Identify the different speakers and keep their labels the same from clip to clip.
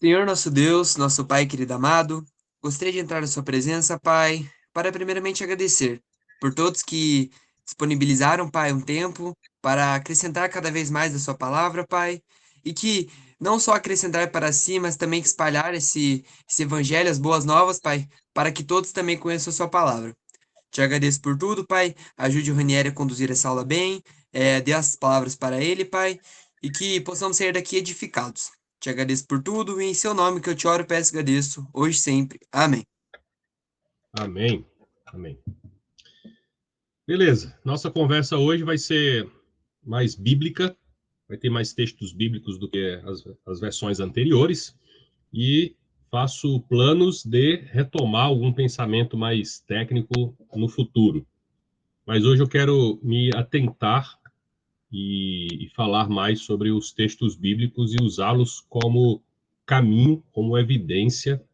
Speaker 1: Senhor nosso Deus, nosso Pai querido amado, gostaria de entrar na sua presença, Pai, para primeiramente agradecer por todos que disponibilizaram, Pai, um tempo para acrescentar cada vez mais da sua palavra, Pai, e que não só acrescentar para si, mas também que espalhar esse evangelho, as boas novas, Pai, para que todos também conheçam a sua palavra. Te agradeço por tudo, Pai. Ajude o Ranieri a conduzir essa aula bem, dê as palavras para ele, Pai, e que possamos sair daqui edificados. Te agradeço por tudo e em seu nome que eu te oro, peço e agradeço, hoje e sempre. Amém.
Speaker 2: Amém. Amém. Beleza. Nossa conversa hoje vai ser mais bíblica, vai ter mais textos bíblicos do que as versões anteriores, e faço planos de retomar algum pensamento mais técnico no futuro. Mas hoje eu quero me atentar e falar mais sobre os textos bíblicos e usá-los como caminho, como evidência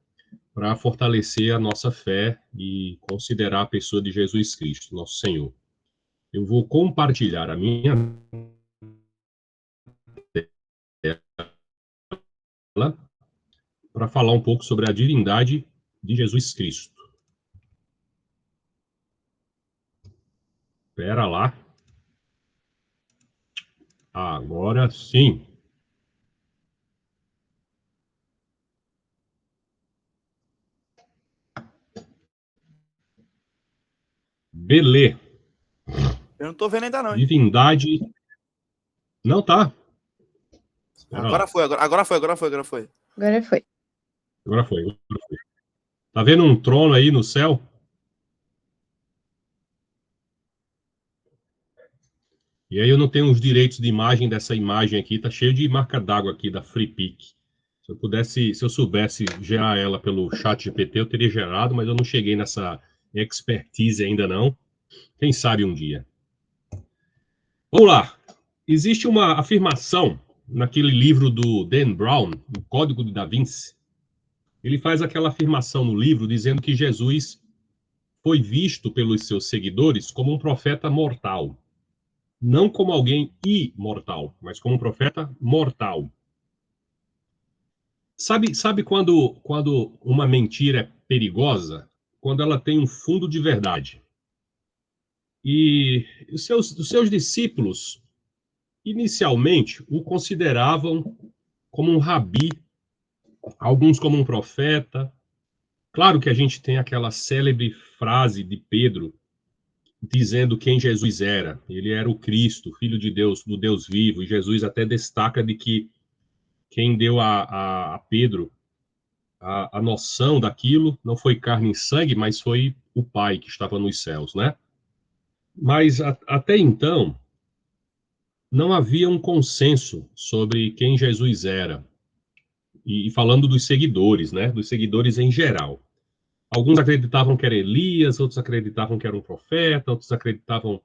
Speaker 2: para fortalecer a nossa fé e considerar a pessoa de Jesus Cristo, nosso Senhor. Eu vou compartilhar a minha tela para falar um pouco sobre a divindade de Jesus Cristo. Espera lá. Agora sim. Belê.
Speaker 3: Eu não tô vendo ainda não, hein?
Speaker 2: Divindade. Não tá. Espera
Speaker 3: Agora
Speaker 2: lá.
Speaker 3: foi, agora foi.
Speaker 4: Agora foi.
Speaker 2: Agora foi. Agora foi. Tá vendo um trono aí no céu? E aí eu não tenho os direitos de imagem dessa imagem aqui, tá cheio de marca d'água aqui da FreePic. Se eu soubesse gerar ela pelo chat GPT, eu teria gerado, mas eu não cheguei nessa expertise ainda não. Quem sabe um dia. Vamos lá. Existe uma afirmação naquele livro do Dan Brown, O Código de Da Vinci. Ele faz aquela afirmação no livro dizendo que Jesus foi visto pelos seus seguidores como um profeta mortal. Não como alguém imortal, mas como um profeta mortal. Sabe quando uma mentira é perigosa? Quando ela tem um fundo de verdade. E os seus discípulos, inicialmente, o consideravam como um rabi, alguns como um profeta. Claro que a gente tem aquela célebre frase de Pedro, dizendo quem Jesus era. Ele era o Cristo, Filho de Deus, do Deus vivo. E Jesus até destaca de que quem deu a Pedro a noção daquilo não foi carne e sangue, mas foi o Pai que estava nos céus, né? Mas até então, não havia um consenso sobre quem Jesus era. E falando dos seguidores, né? Dos seguidores em geral. Alguns acreditavam que era Elias, outros acreditavam que era um profeta, outros acreditavam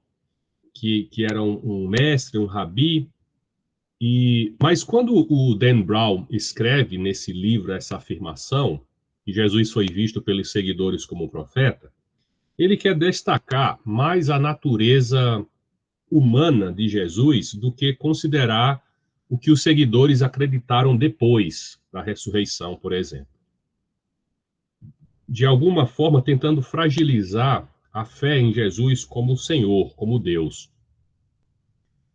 Speaker 2: que era um mestre, um rabi. Mas quando o Dan Brown escreve nesse livro essa afirmação, que Jesus foi visto pelos seguidores como um profeta, ele quer destacar mais a natureza humana de Jesus do que considerar o que os seguidores acreditaram depois da ressurreição, por exemplo. De alguma forma, tentando fragilizar a fé em Jesus como Senhor, como Deus.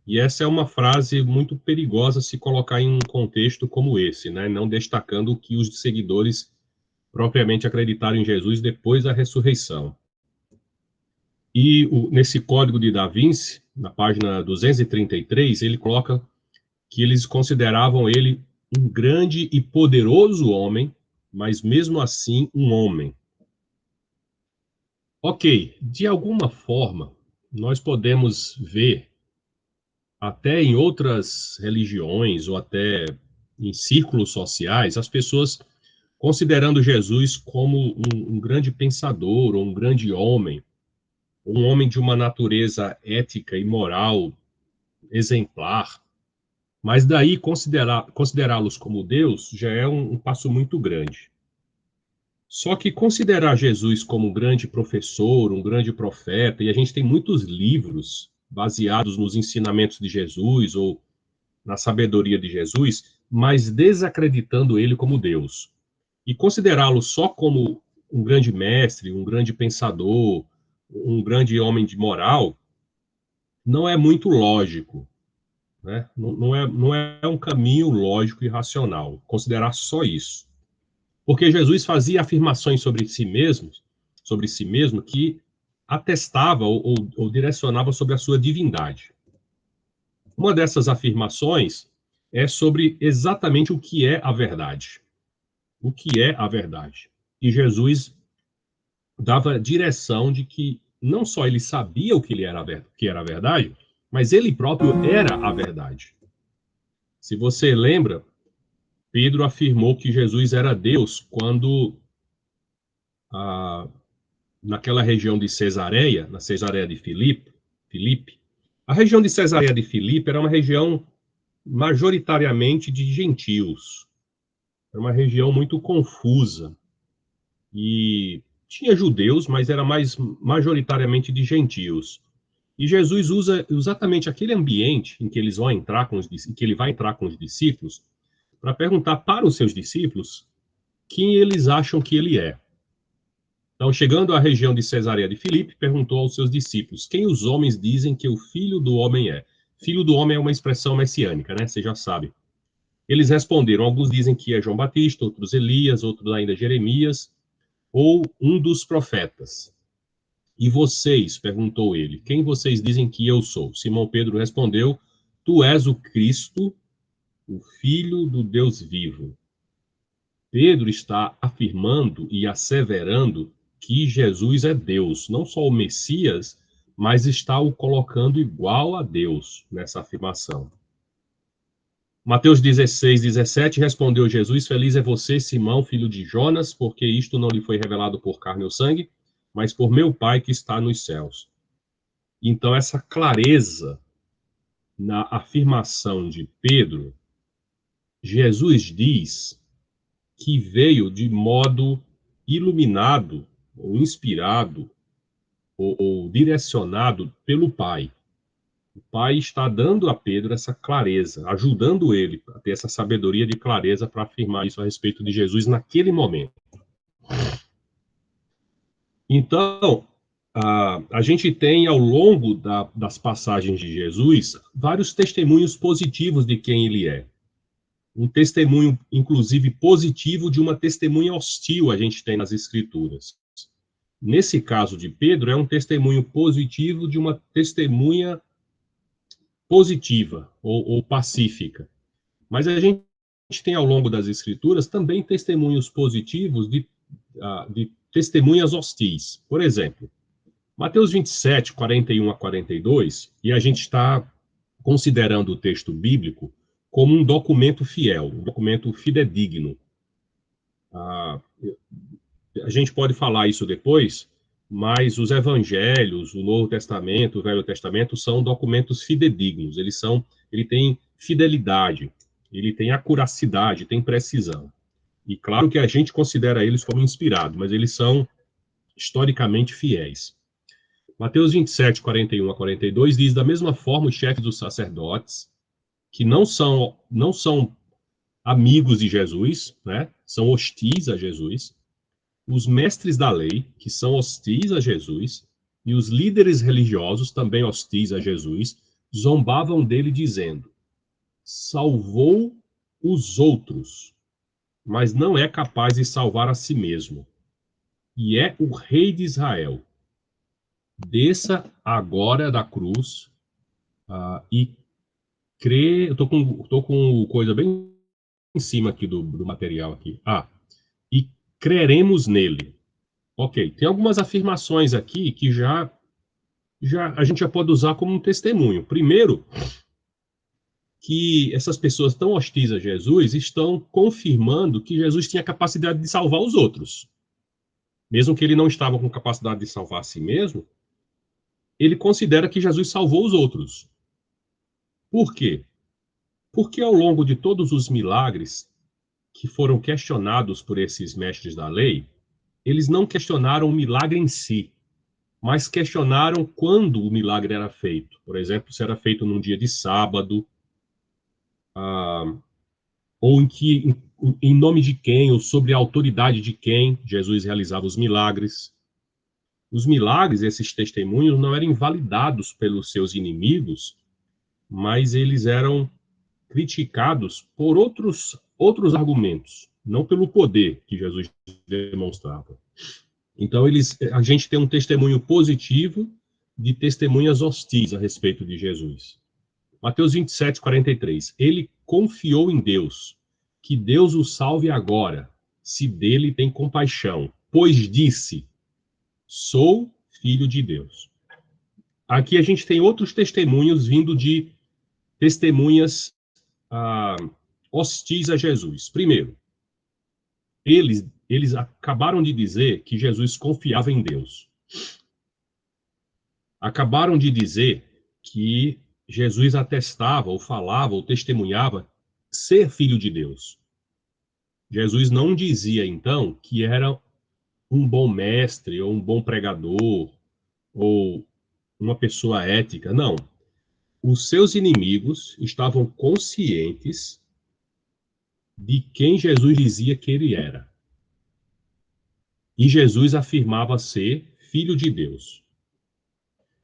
Speaker 2: E essa é uma frase muito perigosa se colocar em um contexto como esse, né? Não destacando o que os seguidores propriamente acreditaram em Jesus depois da ressurreição. E nesse Código de Da Vinci, na página 233, ele coloca que eles consideravam ele um grande e poderoso homem, mas mesmo assim um homem. Ok, de alguma forma, nós podemos ver, até em outras religiões ou até em círculos sociais, as pessoas considerando Jesus como um grande pensador, ou um grande homem, um homem de uma natureza ética e moral exemplar. Mas daí considerá-los como Deus já é um passo muito grande. Só que considerar Jesus como um grande professor, um grande profeta, e a gente tem muitos livros baseados nos ensinamentos de Jesus, ou na sabedoria de Jesus, mas desacreditando ele como Deus. E considerá-lo só como um grande mestre, um grande pensador, um grande homem de moral, não é muito lógico, né? Não é um caminho lógico e racional, considerar só isso. Porque Jesus fazia afirmações sobre si mesmo, que atestava ou direcionava sobre a sua divindade. Uma dessas afirmações é sobre exatamente o que é a verdade. O que é a verdade. E Jesus dava direção de que não só ele sabia o que era a verdade, mas ele próprio era a verdade. Se você lembra, Pedro afirmou que Jesus era Deus quando, naquela região de Cesareia, na Cesareia de Filipe, a região de Cesareia de Filipe era uma região majoritariamente de gentios. Era uma região muito confusa. E tinha judeus, mas era mais majoritariamente de gentios. E Jesus usa exatamente aquele ambiente em que eles vão entrar que ele vai entrar com os discípulos, para perguntar para os seus discípulos quem eles acham que ele é. Então, chegando à região de Cesareia de Filipe, perguntou aos seus discípulos: quem os homens dizem que o Filho do Homem é? Filho do Homem é uma expressão messiânica, né? Você já sabe. Eles responderam: alguns dizem que é João Batista, outros Elias, outros ainda Jeremias, ou um dos profetas. E vocês, perguntou ele, quem vocês dizem que eu sou? Simão Pedro respondeu: tu és o Cristo, o Filho do Deus vivo. Pedro está afirmando e asseverando que Jesus é Deus, não só o Messias, mas está o colocando igual a Deus nessa afirmação. Mateus 16, 17, respondeu Jesus: feliz é você, Simão, filho de Jonas, porque isto não lhe foi revelado por carne ou sangue, mas por meu Pai que está nos céus. Então, essa clareza na afirmação de Pedro, Jesus diz que veio de modo iluminado, ou inspirado, ou direcionado pelo Pai. O Pai está dando a Pedro essa clareza, ajudando ele a ter essa sabedoria de clareza para afirmar isso a respeito de Jesus naquele momento. Então, a gente tem, ao longo das passagens de Jesus, vários testemunhos positivos de quem ele é. Um testemunho, inclusive, positivo de uma testemunha hostil a gente tem nas Escrituras. Nesse caso de Pedro, é um testemunho positivo de uma testemunha positiva ou pacífica. Mas a gente tem, ao longo das Escrituras, também testemunhos positivos de testemunhas hostis. Por exemplo, Mateus 27, 41 a 42, e a gente está considerando o texto bíblico como um documento fiel, um documento fidedigno. A gente pode falar isso depois, mas os evangelhos, o Novo Testamento, o Velho Testamento, são documentos fidedignos. Ele tem fidelidade, ele tem acuracidade, tem precisão. E claro que a gente considera eles como inspirados, mas eles são historicamente fiéis. Mateus 27, 41 a 42 diz: da mesma forma, os chefes dos sacerdotes, que não são amigos de Jesus, né, são hostis a Jesus, os mestres da lei, que são hostis a Jesus, e os líderes religiosos, também hostis a Jesus, zombavam dele, dizendo: salvou os outros, mas não é capaz de salvar a si mesmo. E é o rei de Israel. Desça agora da cruz e crê. Eu tô com coisa bem em cima aqui do material aqui. E creremos nele. Ok, tem algumas afirmações aqui que a gente já pode usar como um testemunho. Primeiro, que essas pessoas tão hostis a Jesus estão confirmando que Jesus tinha capacidade de salvar os outros. Mesmo que ele não estava com capacidade de salvar a si mesmo, ele considera que Jesus salvou os outros. Por quê? Porque ao longo de todos os milagres que foram questionados por esses mestres da lei, eles não questionaram o milagre em si, mas questionaram quando o milagre era feito. Por exemplo, se era feito num dia de sábado, ou em nome de quem, ou sobre a autoridade de quem Jesus realizava os milagres. Os milagres, esses testemunhos, não eram invalidados pelos seus inimigos, mas eles eram criticados por outros argumentos, não pelo poder que Jesus demonstrava. Então, a gente tem um testemunho positivo de testemunhas hostis a respeito de Jesus. Mateus 27, 43. Ele confiou em Deus, que Deus o salve agora, se dele tem compaixão, pois disse, sou filho de Deus. Aqui a gente tem outros testemunhos vindo de testemunhas hostis a Jesus. Primeiro, eles acabaram de dizer que Jesus confiava em Deus. Acabaram de dizer que Jesus atestava, ou falava, ou testemunhava ser filho de Deus. Jesus não dizia, então, que era um bom mestre, ou um bom pregador, ou uma pessoa ética. Não. Os seus inimigos estavam conscientes de quem Jesus dizia que ele era. E Jesus afirmava ser filho de Deus.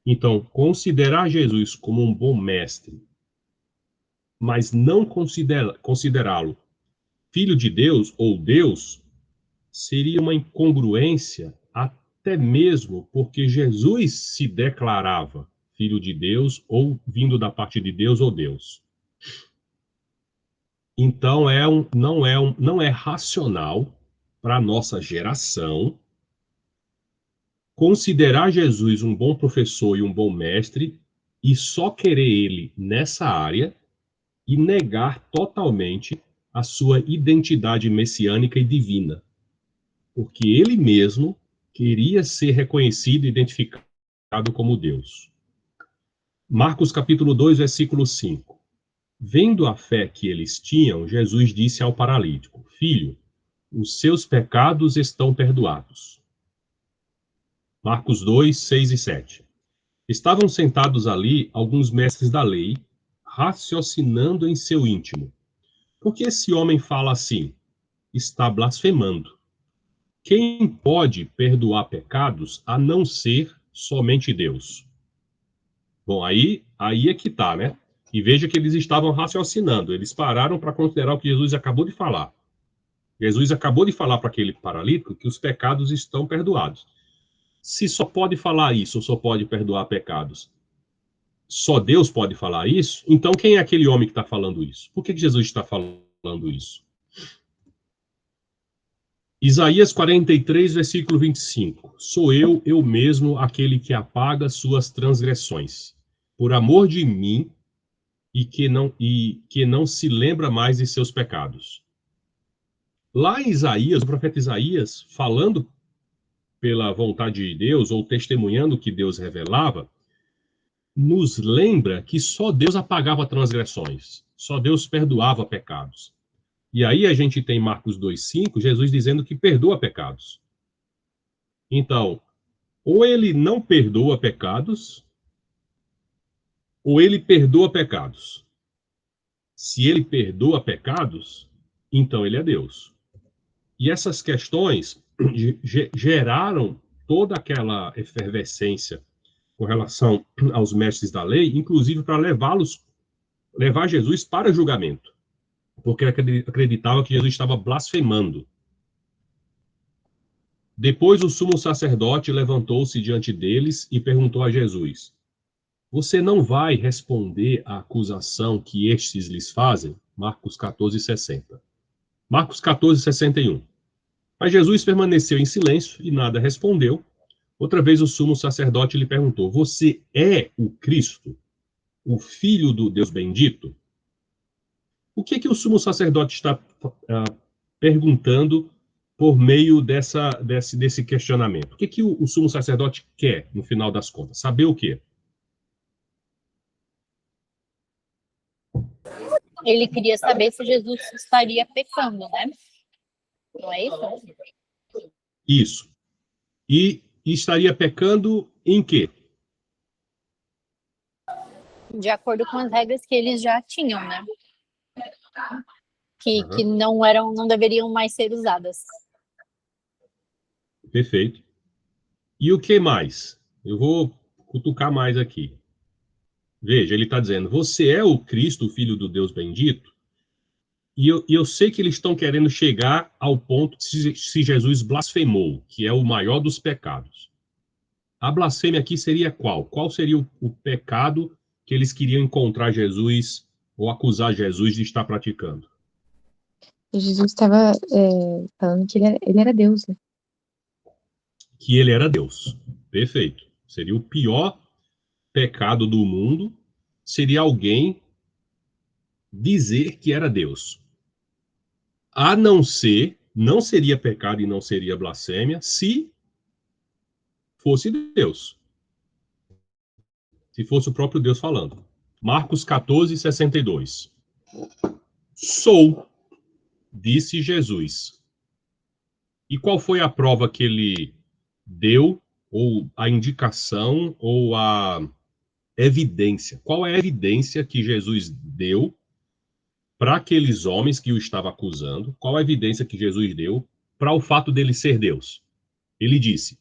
Speaker 2: Então, considerar Jesus como um bom mestre, mas não considerá-lo filho de Deus ou Deus, seria uma incongruência, até mesmo porque Jesus se declarava filho de Deus ou vindo da parte de Deus ou Deus. Então, não é racional para a nossa geração considerar Jesus um bom professor e um bom mestre e só querer ele nessa área e negar totalmente a sua identidade messiânica e divina, porque ele mesmo queria ser reconhecido e identificado como Deus. Marcos capítulo 2, versículo 5. Vendo a fé que eles tinham, Jesus disse ao paralítico, filho, os seus pecados estão perdoados. Marcos 2, 6 e 7. Estavam sentados ali alguns mestres da lei, raciocinando em seu íntimo. Por que esse homem fala assim? Está blasfemando. Quem pode perdoar pecados a não ser somente Deus? Bom, aí é que tá, né? E veja que eles estavam raciocinando. Eles pararam para considerar o que Jesus acabou de falar. Jesus acabou de falar para aquele paralítico que os pecados estão perdoados. Se só pode falar isso, ou só pode perdoar pecados, só Deus pode falar isso, então quem é aquele homem que está falando isso? Por que Jesus está falando isso? Isaías 43, versículo 25. Sou eu mesmo, aquele que apaga suas transgressões, por amor de mim, e que não se lembra mais de seus pecados. Lá em Isaías, o profeta Isaías, falando pela vontade de Deus, ou testemunhando o que Deus revelava, nos lembra que só Deus apagava transgressões, só Deus perdoava pecados. E aí a gente tem Marcos 2,5, Jesus dizendo que perdoa pecados. Então, ou ele não perdoa pecados, ou ele perdoa pecados. Se ele perdoa pecados, então ele é Deus. E essas questões geraram toda aquela efervescência com relação aos mestres da lei, inclusive para levar Jesus para julgamento, porque acreditava que Jesus estava blasfemando. Depois o sumo sacerdote levantou-se diante deles e perguntou a Jesus, você não vai responder à acusação que estes lhes fazem? Marcos 14, 60. Marcos 14, 61. Mas Jesus permaneceu em silêncio e nada respondeu. Outra vez o sumo sacerdote lhe perguntou, você é o Cristo, o Filho do Deus bendito? O que o sumo sacerdote está perguntando por meio desse questionamento? O que o sumo sacerdote quer, no final das contas? Saber o quê?
Speaker 4: Ele queria saber se Jesus estaria pecando, né? Não é isso?
Speaker 2: Isso. E estaria pecando em quê?
Speaker 4: De acordo com as regras que eles já tinham, né? que não deveriam mais ser usadas.
Speaker 2: Perfeito. E o que mais? Eu vou cutucar mais aqui. Veja, ele está dizendo, você é o Cristo, o Filho do Deus bendito? E eu sei que eles estão querendo chegar ao ponto de se Jesus blasfemou, que é o maior dos pecados. A blasfêmia aqui seria qual? Qual seria o pecado que eles queriam encontrar Jesus ou acusar Jesus de estar praticando?
Speaker 5: Jesus estava falando que ele era Deus, né?
Speaker 2: Que ele era Deus. Perfeito. Seria o pior pecado do mundo, seria alguém dizer que era Deus. A não ser, não seria pecado e não seria blasfêmia se fosse Deus. Se fosse o próprio Deus falando. Marcos 14, 62. Sou, disse Jesus. E qual foi a prova que ele deu, ou a indicação, ou a evidência? Qual é a evidência que Jesus deu para aqueles homens que o estavam acusando? Qual a evidência que Jesus deu para o fato dele ser Deus? Ele disse,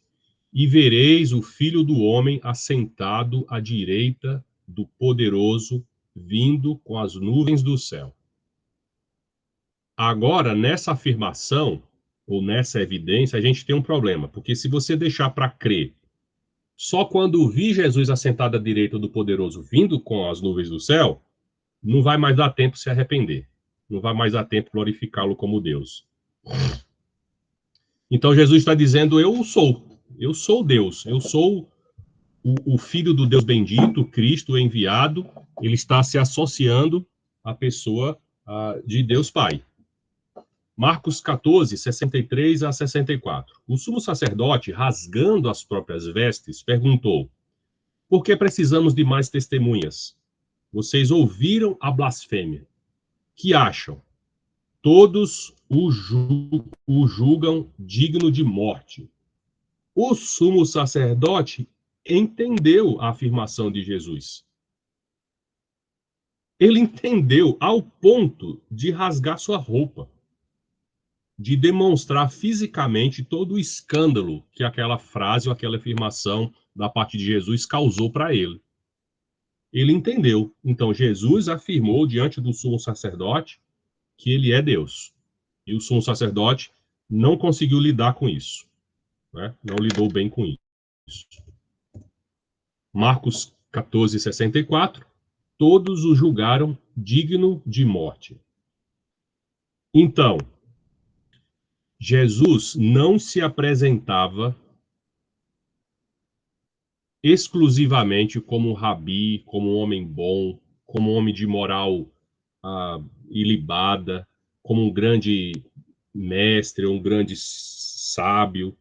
Speaker 2: e vereis o Filho do Homem assentado à direita do Poderoso, vindo com as nuvens do céu. Agora, nessa afirmação, ou nessa evidência, a gente tem um problema, porque se você deixar para crer só quando vi Jesus assentado à direita do Poderoso, vindo com as nuvens do céu, não vai mais dar tempo de se arrepender. Não vai mais dar tempo de glorificá-lo como Deus. Então, Jesus está dizendo, eu sou Deus, eu sou o Filho do Deus bendito, Cristo o enviado, ele está se associando à pessoa de Deus Pai. Marcos 14, 63 a 64. O sumo sacerdote, rasgando as próprias vestes, perguntou, por que precisamos de mais testemunhas? Vocês ouviram a blasfêmia. Que acham? Todos o julgam digno de morte. O sumo sacerdote entendeu a afirmação de Jesus. Ele entendeu ao ponto de rasgar sua roupa, de demonstrar fisicamente todo o escândalo que aquela frase ou aquela afirmação da parte de Jesus causou para ele. Ele entendeu. Então, Jesus afirmou diante do sumo sacerdote que ele é Deus. E o sumo sacerdote não conseguiu lidar com isso. Né? Não lidou bem com isso. Marcos 14, 64. Todos o julgaram digno de morte. Então, Jesus não se apresentava exclusivamente como um rabi, como um homem bom, como um homem de moral ilibada, como um grande mestre, um grande sábio.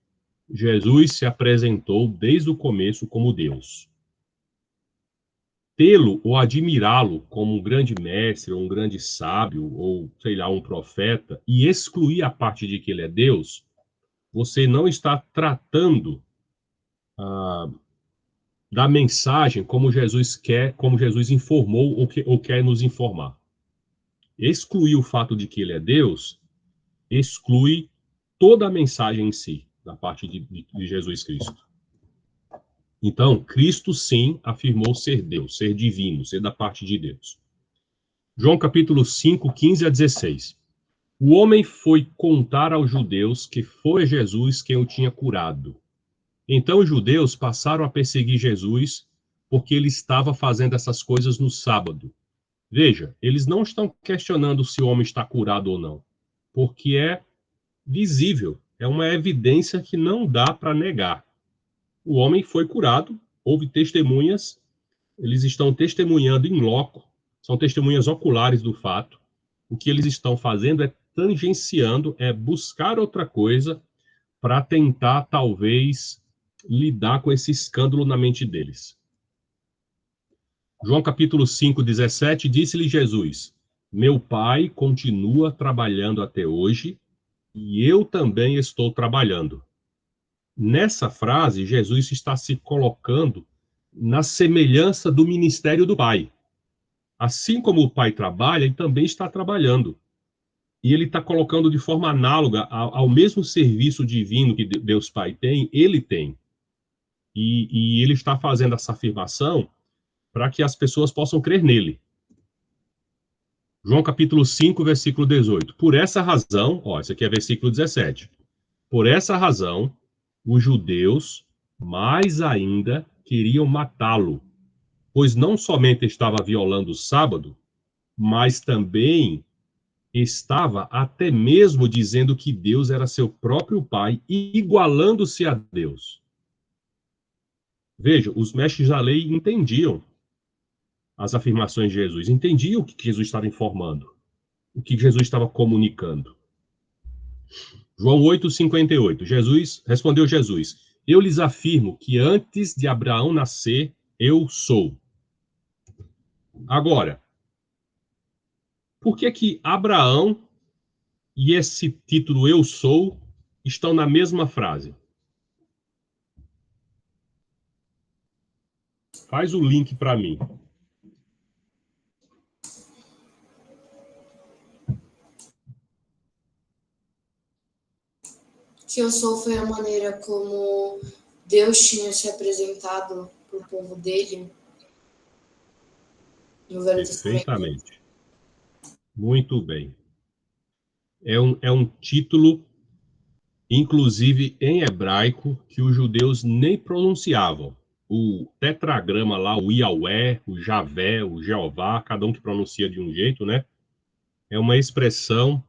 Speaker 2: Jesus se apresentou desde o começo como Deus. Tê-lo ou admirá-lo como um grande mestre, ou um grande sábio, ou, sei lá, um profeta, e excluir a parte de que ele é Deus, você não está tratando da mensagem como Jesus quer, como Jesus informou ou quer nos informar. Excluir o fato de que ele é Deus, exclui toda a mensagem em si, da parte de Jesus Cristo. Então, Cristo, sim, afirmou ser Deus, ser divino, ser da parte de Deus. João capítulo 5, 15 a 16. O homem foi contar aos judeus que foi Jesus quem o tinha curado. Então os judeus passaram a perseguir Jesus porque ele estava fazendo essas coisas no sábado. Veja, eles não estão questionando se o homem está curado ou não, porque é visível, é uma evidência que não dá para negar. O homem foi curado, houve testemunhas, eles estão testemunhando em loco, são testemunhas oculares do fato. O que eles estão fazendo é tangenciando, é buscar outra coisa para tentar, talvez, lidar com esse escândalo na mente deles. João capítulo 5, 17, disse-lhe Jesus, meu Pai continua trabalhando até hoje e eu também estou trabalhando. Nessa frase, Jesus está se colocando na semelhança do ministério do Pai. Assim como o Pai trabalha, ele também está trabalhando. E ele está colocando de forma análoga ao mesmo serviço divino que Deus Pai tem, ele tem. E ele está fazendo essa afirmação para que as pessoas possam crer nele. João capítulo 5, versículo 18. Por essa razão, esse aqui é versículo 17. Por essa razão, os judeus mais ainda queriam matá-lo, pois não somente estava violando o sábado, mas também estava até mesmo dizendo que Deus era seu próprio Pai, igualando-se a Deus. Veja, os mestres da lei entendiam as afirmações de Jesus, entendiam o que Jesus estava informando, o que Jesus estava comunicando. João 8:58. Respondeu Jesus: Eu lhes afirmo que antes de Abraão nascer, eu sou. Agora, por que Abraão e esse título eu sou estão na mesma frase? Faz o link para mim.
Speaker 6: Que eu sou foi a maneira como Deus tinha se apresentado para o povo dele no Velho Testamento.
Speaker 2: Perfeitamente. Muito bem. É um título, inclusive em hebraico, que os judeus nem pronunciavam. O tetragrama lá, o Yahweh, o Javé, o Jeová, cada um que pronuncia de um jeito, né? É uma expressão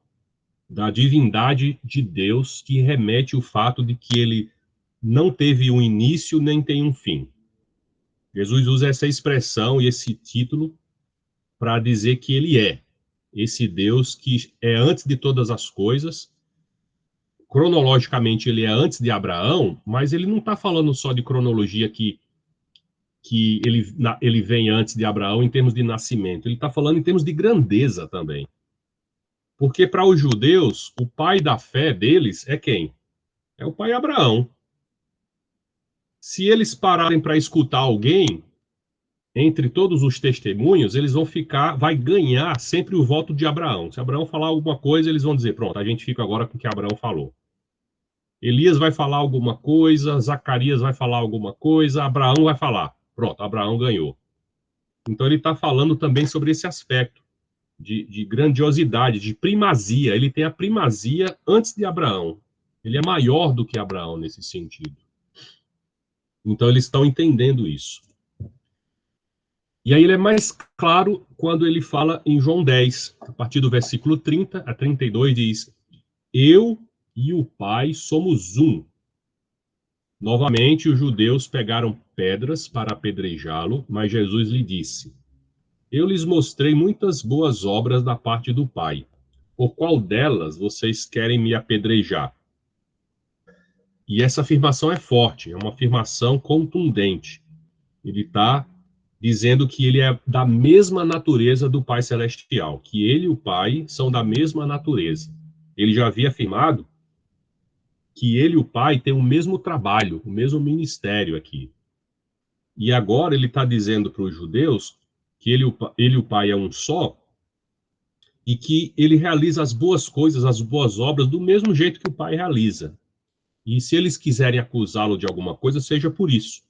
Speaker 2: da divindade de Deus que remete ao fato de que ele não teve um início nem tem um fim. Jesus usa essa expressão e esse título para dizer que ele é esse Deus que é antes de todas as coisas. Cronologicamente, ele é antes de Abraão, mas ele não está falando só de cronologia que ele vem antes de Abraão em termos de nascimento. Ele está falando em termos de grandeza também. Porque para os judeus, o pai da fé deles é quem? É o pai Abraão. Se eles pararem para escutar alguém, entre todos os testemunhos, eles vai ganhar sempre o voto de Abraão. Se Abraão falar alguma coisa, eles vão dizer, pronto, a gente fica agora com o que Abraão falou. Elias vai falar alguma coisa, Zacarias vai falar alguma coisa, Abraão vai falar. Pronto, Abraão ganhou. Então ele está falando também sobre esse aspecto de grandiosidade, de primazia. Ele tem a primazia antes de Abraão. Ele é maior do que Abraão nesse sentido. Então eles estão entendendo isso. E aí ele é mais claro quando ele fala em João 10, a partir do versículo 30 a 32, diz: Eu e o Pai somos um. Novamente, os judeus pegaram pedras para apedrejá-lo, mas Jesus lhe disse: Eu lhes mostrei muitas boas obras da parte do Pai. Por qual delas vocês querem me apedrejar? E essa afirmação é forte, é uma afirmação contundente. Ele está dizendo que ele é da mesma natureza do Pai Celestial, que ele e o Pai são da mesma natureza. Ele já havia afirmado que ele e o Pai têm o mesmo trabalho, o mesmo ministério aqui. E agora ele está dizendo para os judeus que ele e o Pai é um só, e que ele realiza as boas coisas, as boas obras, do mesmo jeito que o Pai realiza. E se eles quiserem acusá-lo de alguma coisa, seja por isso,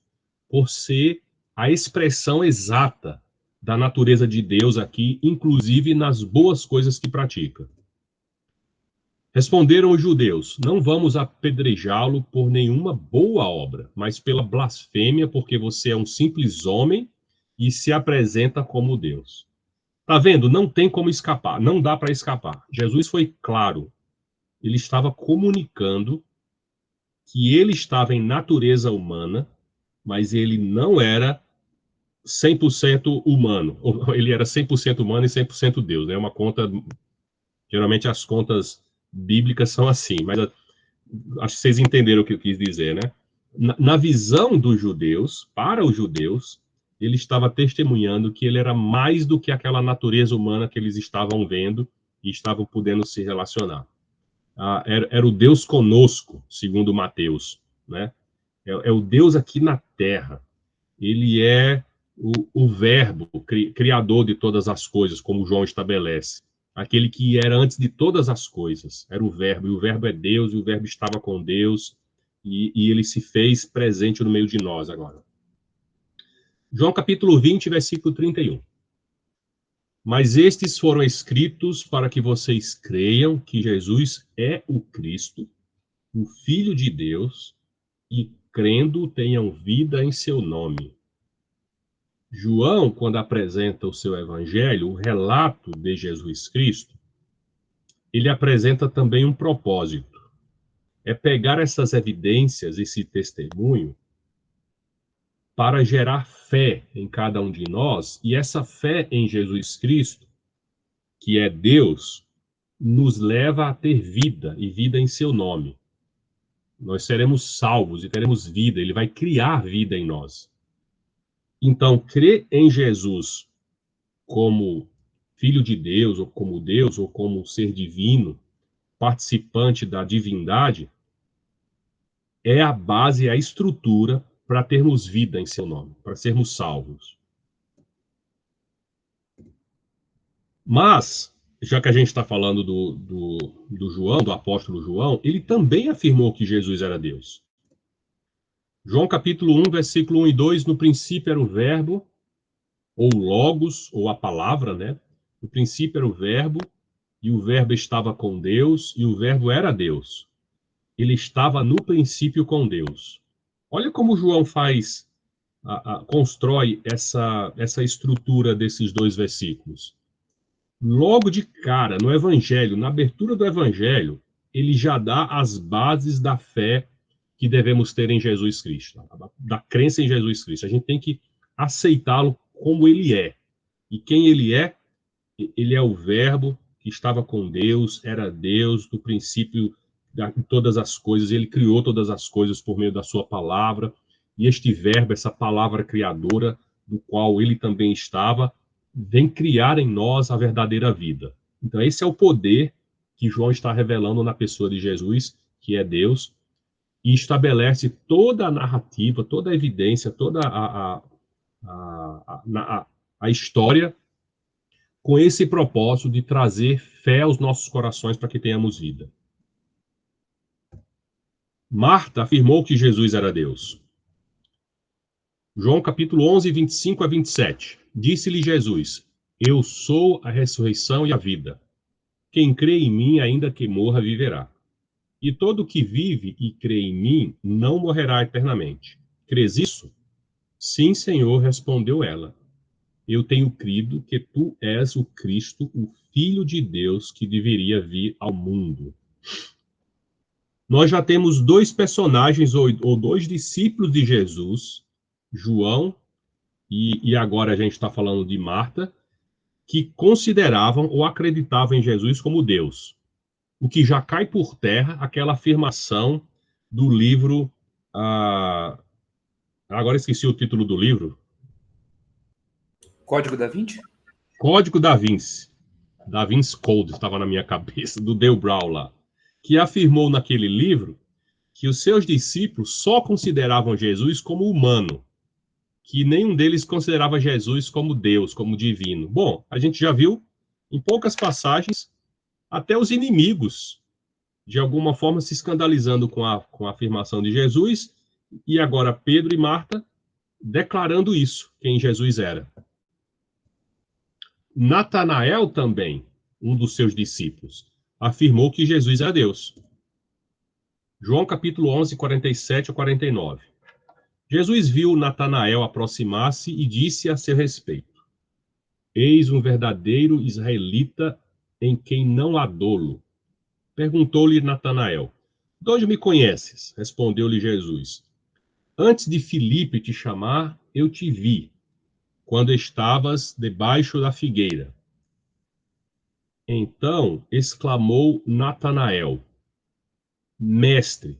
Speaker 2: por ser a expressão exata da natureza de Deus aqui, inclusive nas boas coisas que pratica. Responderam os judeus: Não vamos apedrejá-lo por nenhuma boa obra, mas pela blasfêmia, porque você é um simples homem e se apresenta como Deus. Tá vendo? Não tem como escapar, não dá para escapar. Jesus foi claro. Ele estava comunicando que ele estava em natureza humana, mas ele não era 100% humano. Ele era 100% humano e 100% Deus. É uma conta... Geralmente as contas bíblicas são assim, mas acho que vocês entenderam o que eu quis dizer, né? Na visão dos judeus, para os judeus, ele estava testemunhando que ele era mais do que aquela natureza humana que eles estavam vendo e estavam podendo se relacionar. Era o Deus conosco, segundo Mateus, né? É o Deus aqui na terra. Ele é o verbo, criador de todas as coisas, como João estabelece. Aquele que era antes de todas as coisas, era o verbo, e o verbo é Deus, e o verbo estava com Deus, e ele se fez presente no meio de nós agora. João capítulo 20, versículo 31. Mas estes foram escritos para que vocês creiam que Jesus é o Cristo, o Filho de Deus, e crendo tenham vida em seu nome. João, quando apresenta o seu evangelho, o relato de Jesus Cristo, ele apresenta também um propósito. É pegar essas evidências, esse testemunho, para gerar fé em cada um de nós, e essa fé em Jesus Cristo, que é Deus, nos leva a ter vida, e vida em seu nome. Nós seremos salvos e teremos vida, ele vai criar vida em nós. Então, crer em Jesus como Filho de Deus, ou como ser divino, participante da divindade, é a base, é a estrutura para termos vida em seu nome, para sermos salvos. Mas, já que a gente está falando do João, do apóstolo João, ele também afirmou que Jesus era Deus. João capítulo 1, versículo 1 e 2, no princípio era o verbo, ou logos, ou a palavra, né? No princípio era o verbo, e o verbo estava com Deus, e o verbo era Deus. Ele estava no princípio com Deus. Olha como João constrói essa estrutura desses dois versículos. Logo de cara, no Evangelho, na abertura do Evangelho, ele já dá as bases da fé que devemos ter em Jesus Cristo, da crença em Jesus Cristo. A gente tem que aceitá-lo como ele é. E quem ele é? Ele é o verbo que estava com Deus, era Deus do princípio de todas as coisas, ele criou todas as coisas por meio da sua palavra, e este verbo, essa palavra criadora, do qual ele também estava, vem criar em nós a verdadeira vida. Então esse é o poder que João está revelando na pessoa de Jesus, que é Deus, e estabelece toda a narrativa, toda a evidência, toda a história, com esse propósito de trazer fé aos nossos corações para que tenhamos vida. Marta afirmou que Jesus era Deus. João capítulo 11, 25 a 27. Disse-lhe Jesus: Eu sou a ressurreição e a vida. Quem crê em mim, ainda que morra, viverá. E todo que vive e crê em mim não morrerá eternamente. Crês isso? Sim, Senhor, respondeu ela. Eu tenho crido que tu és o Cristo, o Filho de Deus que deveria vir ao mundo. Nós já temos dois personagens ou dois discípulos de Jesus, João, e agora a gente está falando de Marta, que consideravam ou acreditavam em Jesus como Deus. O que já cai por terra aquela afirmação do livro... agora esqueci o título do livro.
Speaker 7: Código da Vinci?
Speaker 2: Código da Vinci. Da Vinci Code, estava na minha cabeça, do Dale Brown lá, que afirmou naquele livro que os seus discípulos só consideravam Jesus como humano, que nenhum deles considerava Jesus como Deus, como divino. Bom, a gente já viu em poucas passagens até os inimigos, de alguma forma, se escandalizando com a afirmação de Jesus, e agora Pedro e Marta declarando isso, quem Jesus era. Natanael também, um dos seus discípulos, afirmou que Jesus era Deus. João capítulo 11, 47 a 49. Jesus viu Natanael aproximar-se e disse a seu respeito: Eis um verdadeiro israelita em quem não há dolo. Perguntou-lhe Natanael: De onde me conheces? Respondeu-lhe Jesus: Antes de Filipe te chamar, eu te vi, quando estavas debaixo da figueira. Então exclamou Natanael: Mestre,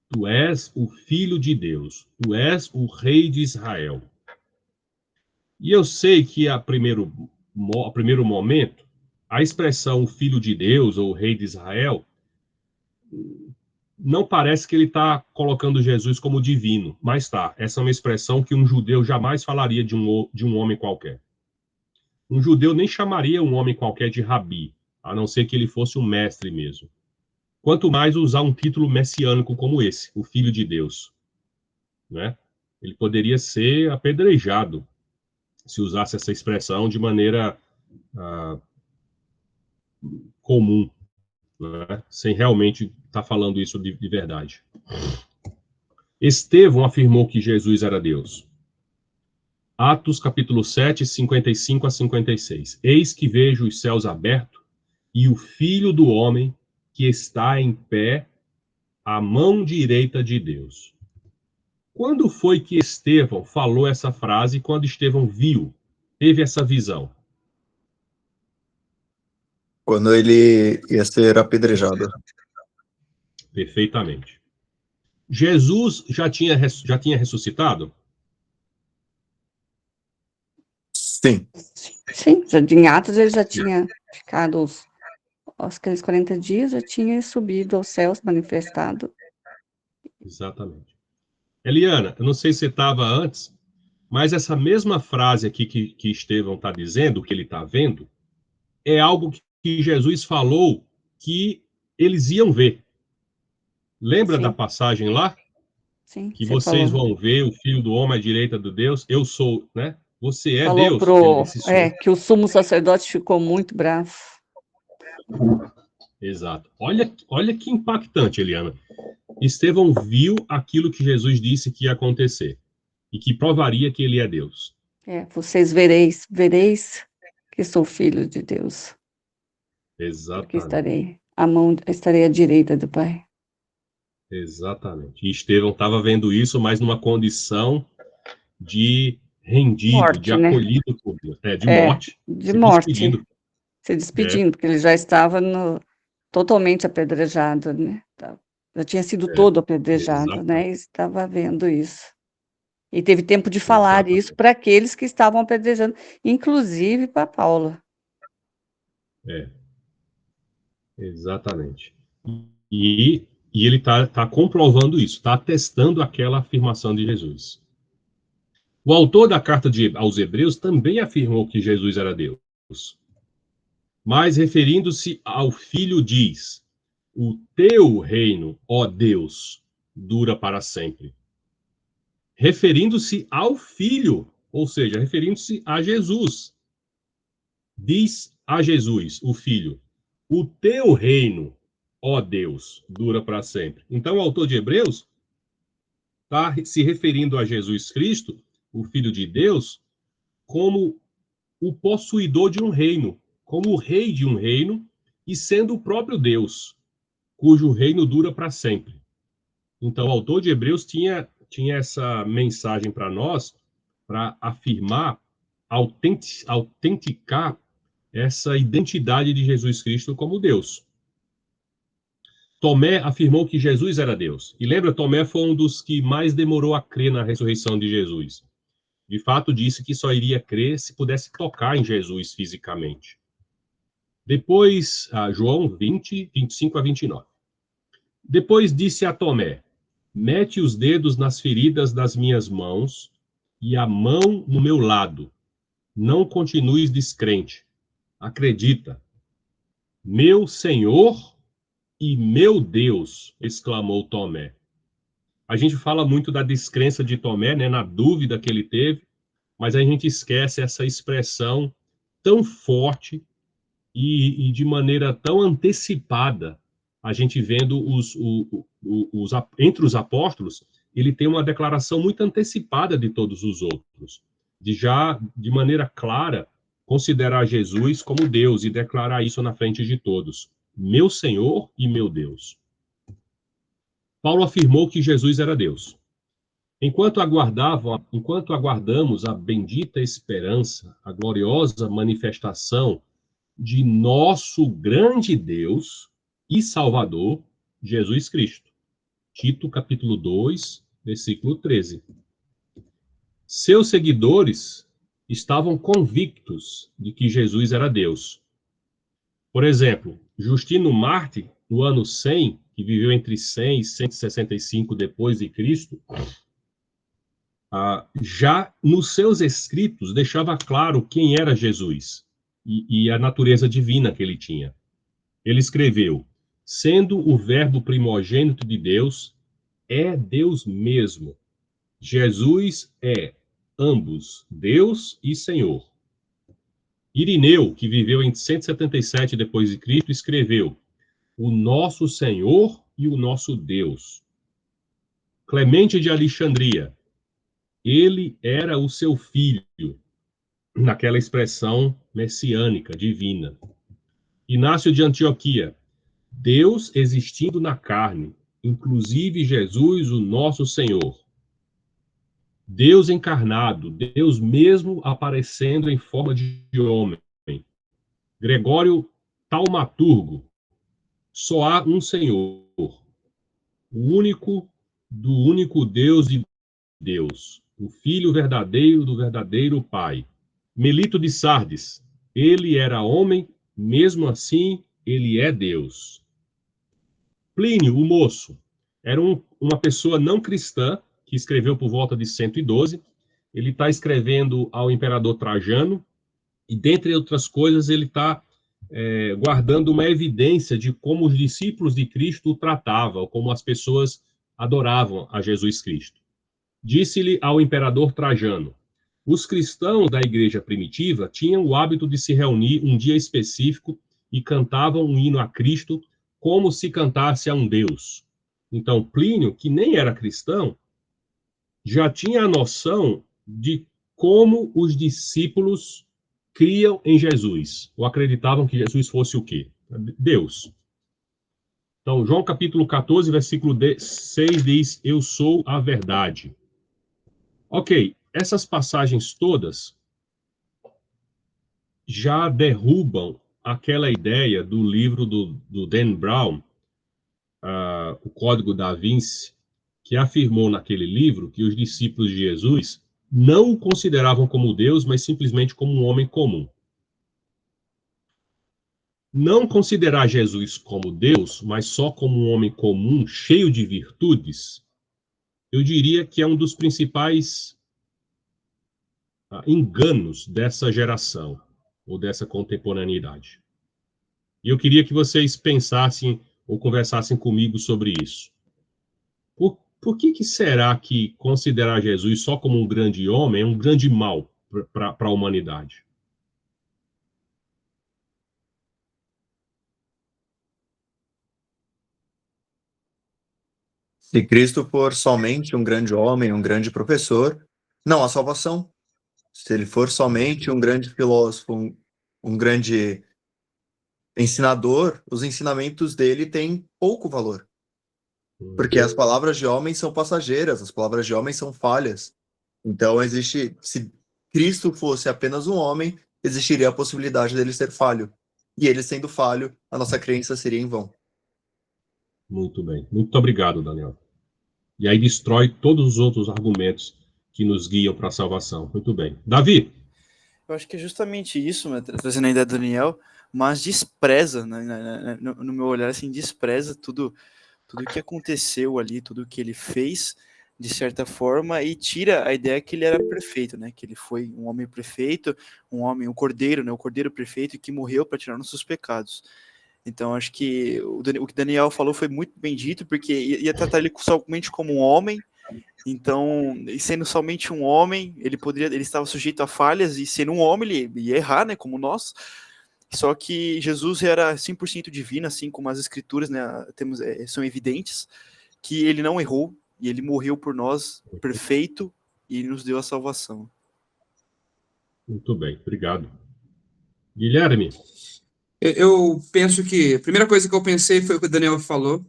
Speaker 2: tu és o Filho de Deus, tu és o Rei de Israel. E eu sei que a primeiro momento, a expressão Filho de Deus ou Rei de Israel não parece que ele está colocando Jesus como divino, mas está. Essa é uma expressão que um judeu jamais falaria de um homem qualquer. Um judeu nem chamaria um homem qualquer de rabi, a não ser que ele fosse um mestre mesmo. Quanto mais usar um título messiânico como esse, o Filho de Deus, né? Ele poderia ser apedrejado se usasse essa expressão de maneira comum, né? Sem realmente estar falando isso de verdade. Estevão afirmou que Jesus era Deus. Atos capítulo 7, 55 a 56. Eis que vejo os céus abertos e o Filho do Homem que está em pé à mão direita de Deus. Quando foi que Estevão falou essa frase, quando Estevão teve essa visão?
Speaker 7: Quando ele ia ser apedrejado.
Speaker 2: Perfeitamente. Jesus já tinha ressuscitado?
Speaker 7: Sim.
Speaker 8: Sim, já em Atos ele já tinha ficado aqueles 40 dias, já tinha subido aos céus, manifestado.
Speaker 2: Exatamente. Eliana, eu não sei se você estava antes, mas essa mesma frase aqui que Estevão está dizendo, que ele está vendo, é algo que Jesus falou que eles iam ver. Lembra
Speaker 8: Sim.
Speaker 2: da passagem lá?
Speaker 8: Sim,
Speaker 2: Que
Speaker 8: você
Speaker 2: vocês
Speaker 8: falou.
Speaker 2: vão ver o Filho do Homem à direita de Deus. Eu sou, né? Você é
Speaker 8: Falou
Speaker 2: Deus. Ele disse,
Speaker 8: que o sumo sacerdote ficou muito bravo.
Speaker 2: Exato. Olha que impactante, Eliana. Estevão viu aquilo que Jesus disse que ia acontecer e que provaria que ele é Deus.
Speaker 8: Vocês vereis que sou filho de Deus. Porque
Speaker 2: Exatamente.
Speaker 8: estarei à direita do Pai.
Speaker 2: Exatamente. E Estevão estava vendo isso, mas numa condição de rendido,
Speaker 8: Morte,
Speaker 2: de
Speaker 8: né?
Speaker 2: acolhido por Deus. De morte.
Speaker 8: De
Speaker 2: Se
Speaker 8: morte.
Speaker 2: despedindo.
Speaker 8: Se despedindo, porque ele já estava totalmente apedrejado, né? Já tinha sido todo apedrejado, né? E estava vendo isso. E teve tempo de falar isso para aqueles que estavam apedrejando, inclusive para Paulo.
Speaker 2: Exatamente. E ele está comprovando isso, está atestando aquela afirmação de Jesus. O autor da carta aos Hebreus também afirmou que Jesus era Deus. Mas, referindo-se ao Filho, diz: o teu reino, ó Deus, dura para sempre. Referindo-se ao Filho, ou seja, referindo-se a Jesus. Diz a Jesus, o Filho: o teu reino, ó Deus, dura para sempre. Então, o autor de Hebreus está se referindo a Jesus Cristo, o Filho de Deus, como o possuidor de um reino, como o rei de um reino, e sendo o próprio Deus, cujo reino dura para sempre. Então, o autor de Hebreus tinha essa mensagem para nós, para afirmar, autenticar essa identidade de Jesus Cristo como Deus. Tomé afirmou que Jesus era Deus. E lembra, Tomé foi um dos que mais demorou a crer na ressurreição de Jesus. De fato, disse que só iria crer se pudesse tocar em Jesus fisicamente. Depois, João 20, 25 a 29. Depois disse a Tomé: mete os dedos nas feridas das minhas mãos e a mão no meu lado. Não continues descrente. Acredita. Meu Senhor e meu Deus, exclamou Tomé. A gente fala muito da descrença de Tomé, né, na dúvida que ele teve, mas a gente esquece essa expressão tão forte e de maneira tão antecipada. A gente vendo entre os apóstolos, ele tem uma declaração muito antecipada de todos os outros, de maneira clara, considerar Jesus como Deus e declarar isso na frente de todos. Meu Senhor e meu Deus. Paulo afirmou que Jesus era Deus. Enquanto aguardamos a bendita esperança, a gloriosa manifestação de nosso grande Deus e Salvador, Jesus Cristo. Tito, capítulo 2, versículo 13. Seus seguidores estavam convictos de que Jesus era Deus. Por exemplo, Justino Marte no ano 100, que viveu entre 100 e 165 depois de Cristo, já nos seus escritos deixava claro quem era Jesus e a natureza divina que ele tinha. Ele escreveu: sendo o verbo primogênito de Deus, é Deus mesmo. Jesus é ambos Deus e Senhor. Irineu, que viveu em 177 depois de Cristo, escreveu: o nosso Senhor e o nosso Deus. Clemente de Alexandria: ele era o seu filho, naquela expressão messiânica, divina. Inácio de Antioquia: Deus existindo na carne, inclusive Jesus, o nosso Senhor. Deus encarnado, Deus mesmo aparecendo em forma de homem. Gregório Taumaturgo: só há um Senhor, o único do único Deus de Deus, o Filho verdadeiro do verdadeiro Pai. Melito de Sardes: ele era homem, mesmo assim ele é Deus. Plínio, o moço, era uma pessoa não cristã, que escreveu por volta de 112. Ele está escrevendo ao imperador Trajano, e dentre outras coisas ele está guardando uma evidência de como os discípulos de Cristo o tratavam, como as pessoas adoravam a Jesus Cristo. Disse-lhe ao imperador Trajano: os cristãos da igreja primitiva tinham o hábito de se reunir um dia específico e cantavam um hino a Cristo como se cantasse a um Deus. Então, Plínio, que nem era cristão, já tinha a noção de como os discípulos criam em Jesus, ou acreditavam que Jesus fosse o quê? Deus. Então, João capítulo 14, versículo 6 diz: eu sou a verdade. Ok, essas passagens todas já derrubam aquela ideia do livro do Dan Brown, o Código da Vinci, que afirmou naquele livro que os discípulos de Jesus não o consideravam como Deus, mas simplesmente como um homem comum. Não considerar Jesus como Deus, mas só como um homem comum, cheio de virtudes, eu diria que é um dos principais enganos dessa geração, ou dessa contemporaneidade. E eu queria que vocês pensassem ou conversassem comigo sobre isso. Por que será que considerar Jesus só como um grande homem é um grande mal para a humanidade?
Speaker 7: Se Cristo for somente um grande homem, um grande professor, não há salvação. Se ele for somente um grande filósofo, um grande ensinador, os ensinamentos dele têm pouco valor. Porque as palavras de homem são passageiras, as palavras de homem são falhas. Então, se Cristo fosse apenas um homem, existiria a possibilidade dele ser falho. E ele sendo falho, a nossa crença seria em vão.
Speaker 2: Muito bem. Muito obrigado, Daniel. E aí destrói todos os outros argumentos que nos guiam para a salvação. Muito bem. Davi?
Speaker 3: Eu acho que é justamente isso, né, trazendo a ideia do Daniel, mas despreza, né, no meu olhar, assim, despreza tudo que aconteceu ali, tudo que ele fez, de certa forma, e tira a ideia que ele era perfeito, né, que ele foi um homem perfeito, um cordeiro, né, o cordeiro perfeito que morreu para tirar nossos pecados. Então, acho que o que Daniel falou foi muito bem dito, porque ia tratar ele somente como um homem. Então, sendo somente um homem, ele estava sujeito a falhas, e sendo um homem, ele ia errar, né, como nós. Só que Jesus era 100% divino, assim como as escrituras, né, são evidentes, que ele não errou, e ele morreu por nós, perfeito, e nos deu a salvação.
Speaker 2: Muito bem, obrigado. Guilherme?
Speaker 9: Eu penso que a primeira coisa que eu pensei foi o que o Daniel falou,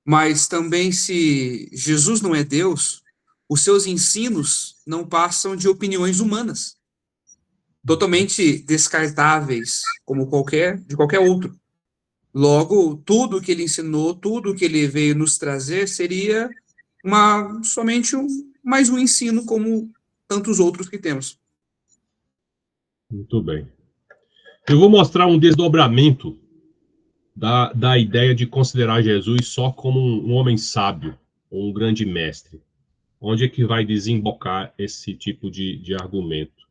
Speaker 9: mas também, se Jesus não é Deus, os seus ensinos não passam de opiniões humanas, totalmente descartáveis, como de qualquer outro. Logo, tudo que ele ensinou, tudo que ele veio nos trazer seria somente mais um ensino, como tantos outros que temos.
Speaker 2: Muito bem. Eu vou mostrar um desdobramento da ideia de considerar Jesus só como um homem sábio, ou um grande mestre. Onde é que vai desembocar esse tipo de argumento?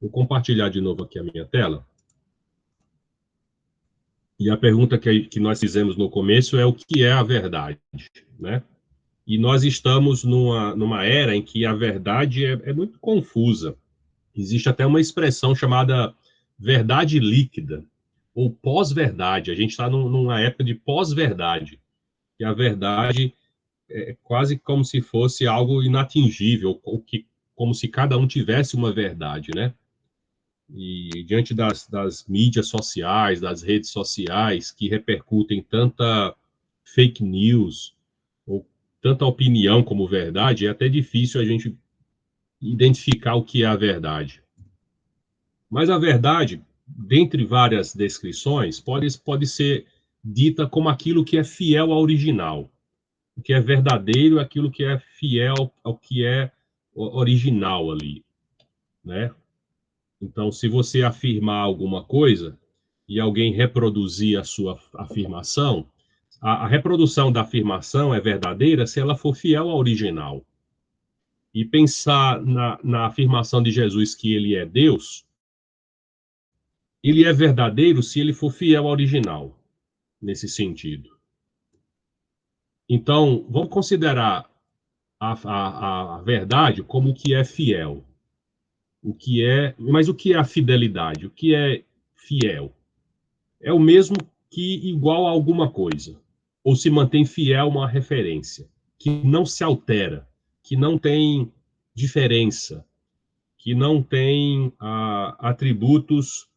Speaker 2: Vou compartilhar de novo aqui a minha tela. E a pergunta que nós fizemos no começo é o que é a verdade, né? E nós estamos numa era em que a verdade é muito confusa. Existe até uma expressão chamada verdade líquida, ou pós-verdade. A gente está numa época de pós-verdade, que a verdade é quase como se fosse algo inatingível, como se cada um tivesse uma verdade, né? E diante das mídias sociais, das redes sociais, que repercutem tanta fake news, ou tanta opinião como verdade, é até difícil a gente identificar o que é a verdade. Mas a verdade, dentre várias descrições, pode ser dita como aquilo que é fiel ao original. O que é verdadeiro, aquilo que é fiel ao que é original ali, né? Então, se você afirmar alguma coisa e alguém reproduzir a sua afirmação, a reprodução da afirmação é verdadeira se ela for fiel ao original. E pensar na afirmação de Jesus que ele é Deus, ele é verdadeiro se ele for fiel ao original, nesse sentido. Então, vamos considerar a verdade como o que é fiel. Mas o que é a fidelidade? O que é fiel? É o mesmo que igual a alguma coisa, ou se mantém fiel a uma referência, que não se altera, que não tem diferença, que não tem atributos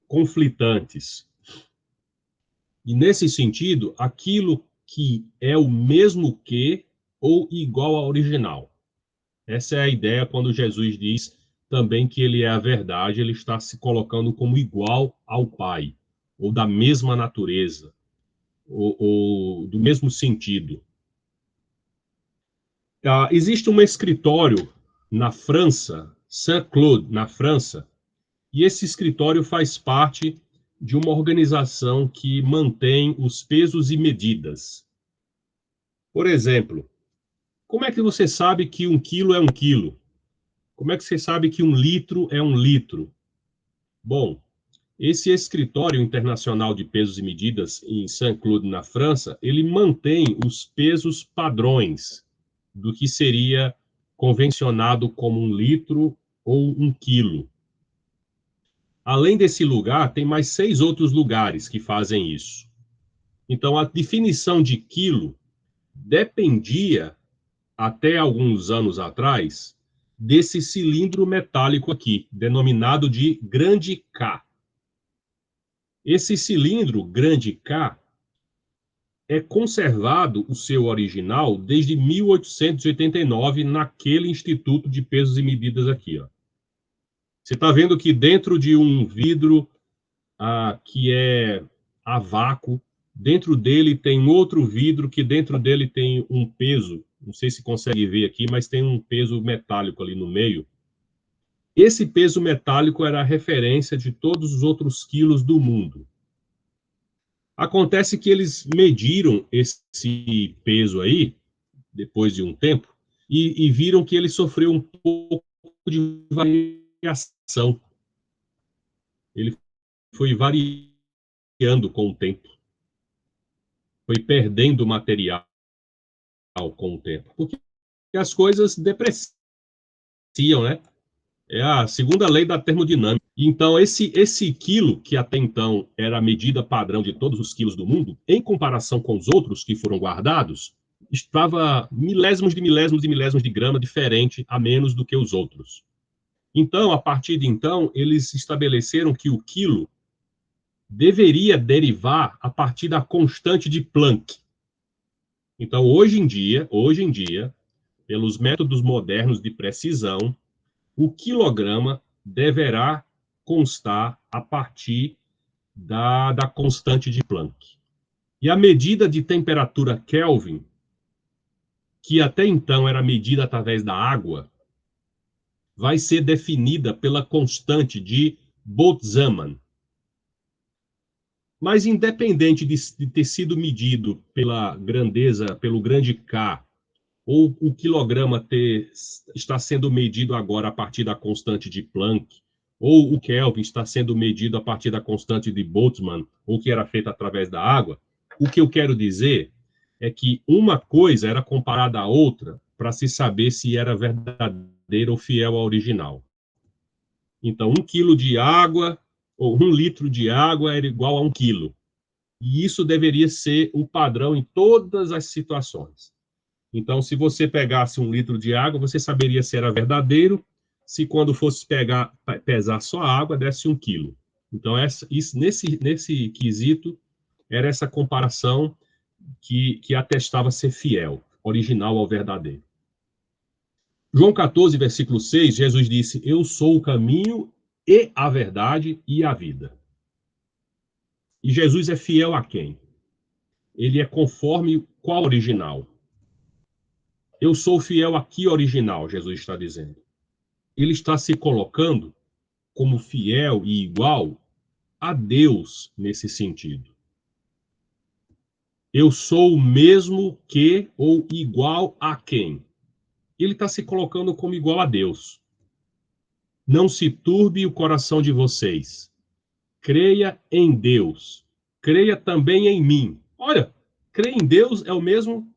Speaker 2: conflitantes. E nesse sentido, aquilo que é o mesmo que ou igual ao original. Essa é a ideia quando Jesus diz também que ele é a verdade, ele está se colocando como igual ao Pai, ou da mesma natureza, ou do mesmo sentido. Existe um escritório na França, Saint-Claude, na França, e esse escritório faz parte de uma organização que mantém os pesos e medidas. Por exemplo, como é que você sabe que 1 quilo é 1 quilo? Como é que você sabe que 1 litro é 1 litro? Bom, esse escritório internacional de pesos e medidas em Saint-Claude, na França, ele mantém os pesos padrões do que seria convencionado como 1 litro ou 1 quilo. Além desse lugar, tem mais 6 outros lugares que fazem isso. Então, a definição de quilo dependia, até alguns anos atrás, desse cilindro metálico aqui, denominado de grande K. Esse cilindro grande K é conservado o seu original desde 1889 naquele Instituto de Pesos e Medidas aqui, ó. Você está vendo que dentro de um vidro que é a vácuo, dentro dele tem outro vidro que dentro dele tem um peso, não sei se consegue ver aqui, mas tem um peso metálico ali no meio. Esse peso metálico era a referência de todos os outros quilos do mundo. Acontece que eles mediram esse peso aí, depois de um tempo, e viram que ele sofreu um pouco de variação. Ele foi variando com o tempo. Foi perdendo material com o tempo. Porque as coisas depreciam, né? É a segunda lei da termodinâmica. Então, esse quilo, que até então era a medida padrão de todos os quilos do mundo, em comparação com os outros que foram guardados, estava milésimos de grama diferente a menos do que os outros. Então, a partir de então, eles estabeleceram que o quilo deveria derivar a partir da constante de Planck. Então, hoje em dia, pelos métodos modernos de precisão, o quilograma deverá constar a partir da constante de Planck. E a medida de temperatura Kelvin, que até então era medida através da água, vai ser definida pela constante de Boltzmann. Mas independente de ter sido medido pela grandeza, pelo grande K, ou o quilograma está sendo medido agora a partir da constante de Planck, ou o Kelvin está sendo medido a partir da constante de Boltzmann, ou que era feito através da água, o que eu quero dizer é que uma coisa era comparada à outra para se saber se era verdadeira ou fiel à original. Então, 1 quilo de água, ou 1 litro de água era igual a 1 quilo. E isso deveria ser o padrão em todas as situações. Então, se você pegasse 1 litro de água, você saberia se era verdadeiro, se quando fosse pesar só a água, desse 1 quilo. Então, nesse quesito, era essa comparação que atestava ser fiel, original ao verdadeiro. João 14, versículo 6, Jesus disse, eu sou o caminho e a verdade e a vida. E Jesus é fiel a quem? Ele é conforme qual original? Eu sou fiel a que original, Jesus está dizendo. Ele está se colocando como fiel e igual a Deus nesse sentido. Eu sou o mesmo que ou igual a quem? Ele está se colocando como igual a Deus. Não se turbe o coração de vocês. Creia em Deus. Creia também em mim. Olha, crer em Deus é o mesmo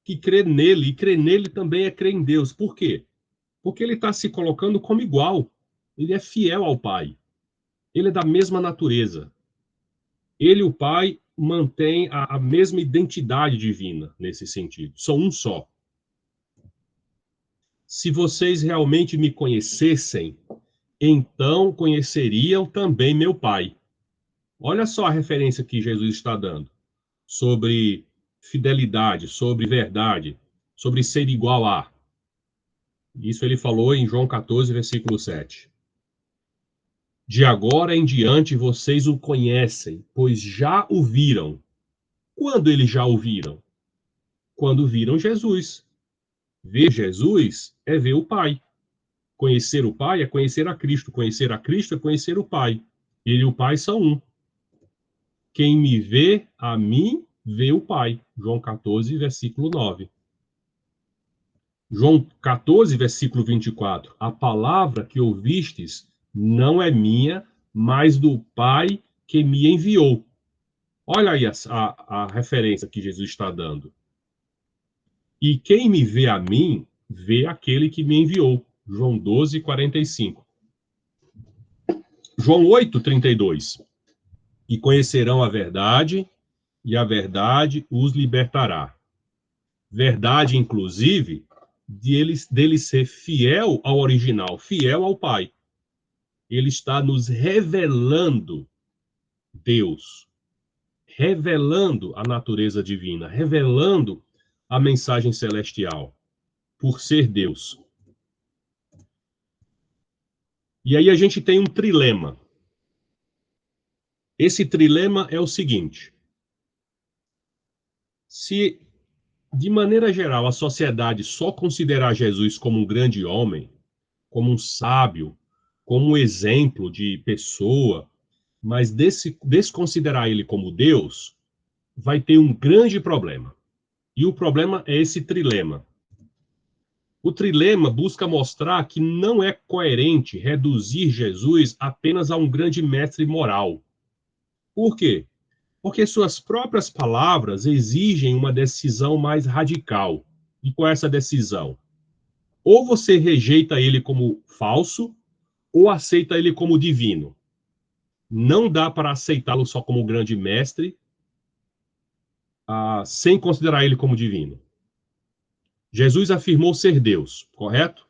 Speaker 2: que crer nele, e crer nele também é crer em Deus. Por quê? Porque ele está se colocando como igual. Ele é fiel ao Pai. Ele é da mesma natureza. Ele e o Pai mantêm a mesma identidade divina nesse sentido. São um só. Se vocês realmente me conhecessem, então conheceriam também meu Pai. Olha só a referência que Jesus está dando sobre fidelidade, sobre verdade, sobre ser igual a. Isso ele falou em João 14, versículo 7. De agora em diante vocês o conhecem, pois já o viram. Quando eles já o viram? Quando viram Jesus. Ver Jesus é ver o Pai. Conhecer o Pai é conhecer a Cristo. Conhecer a Cristo é conhecer o Pai. Ele e o Pai são um. Quem me vê, a mim, vê o Pai. João 14, versículo 9. João 14, versículo 24. A palavra que ouvistes não é minha, mas do Pai que me enviou. Olha aí a referência que Jesus está dando. E quem me vê a mim, vê aquele que me enviou. João 12, 45. João 8, 32. E conhecerão a verdade, e a verdade os libertará. Verdade, inclusive, dele ser fiel ao original, fiel ao Pai. Ele está nos revelando Deus, revelando a natureza divina, revelando a mensagem celestial, por ser Deus. E aí a gente tem um trilema. Esse trilema é o seguinte: se, de maneira geral, a sociedade só considerar Jesus como um grande homem, como um sábio, como um exemplo de pessoa, mas desconsiderar ele como Deus, vai ter um grande problema. E o problema é esse trilema. O trilema busca mostrar que não é coerente reduzir Jesus apenas a um grande mestre moral. Por quê? Porque suas próprias palavras exigem uma decisão mais radical. E qual é essa decisão? Ou você rejeita ele como falso, ou aceita ele como divino. Não dá para aceitá-lo só como grande mestre, sem considerar ele como divino. Jesus afirmou ser Deus, correto?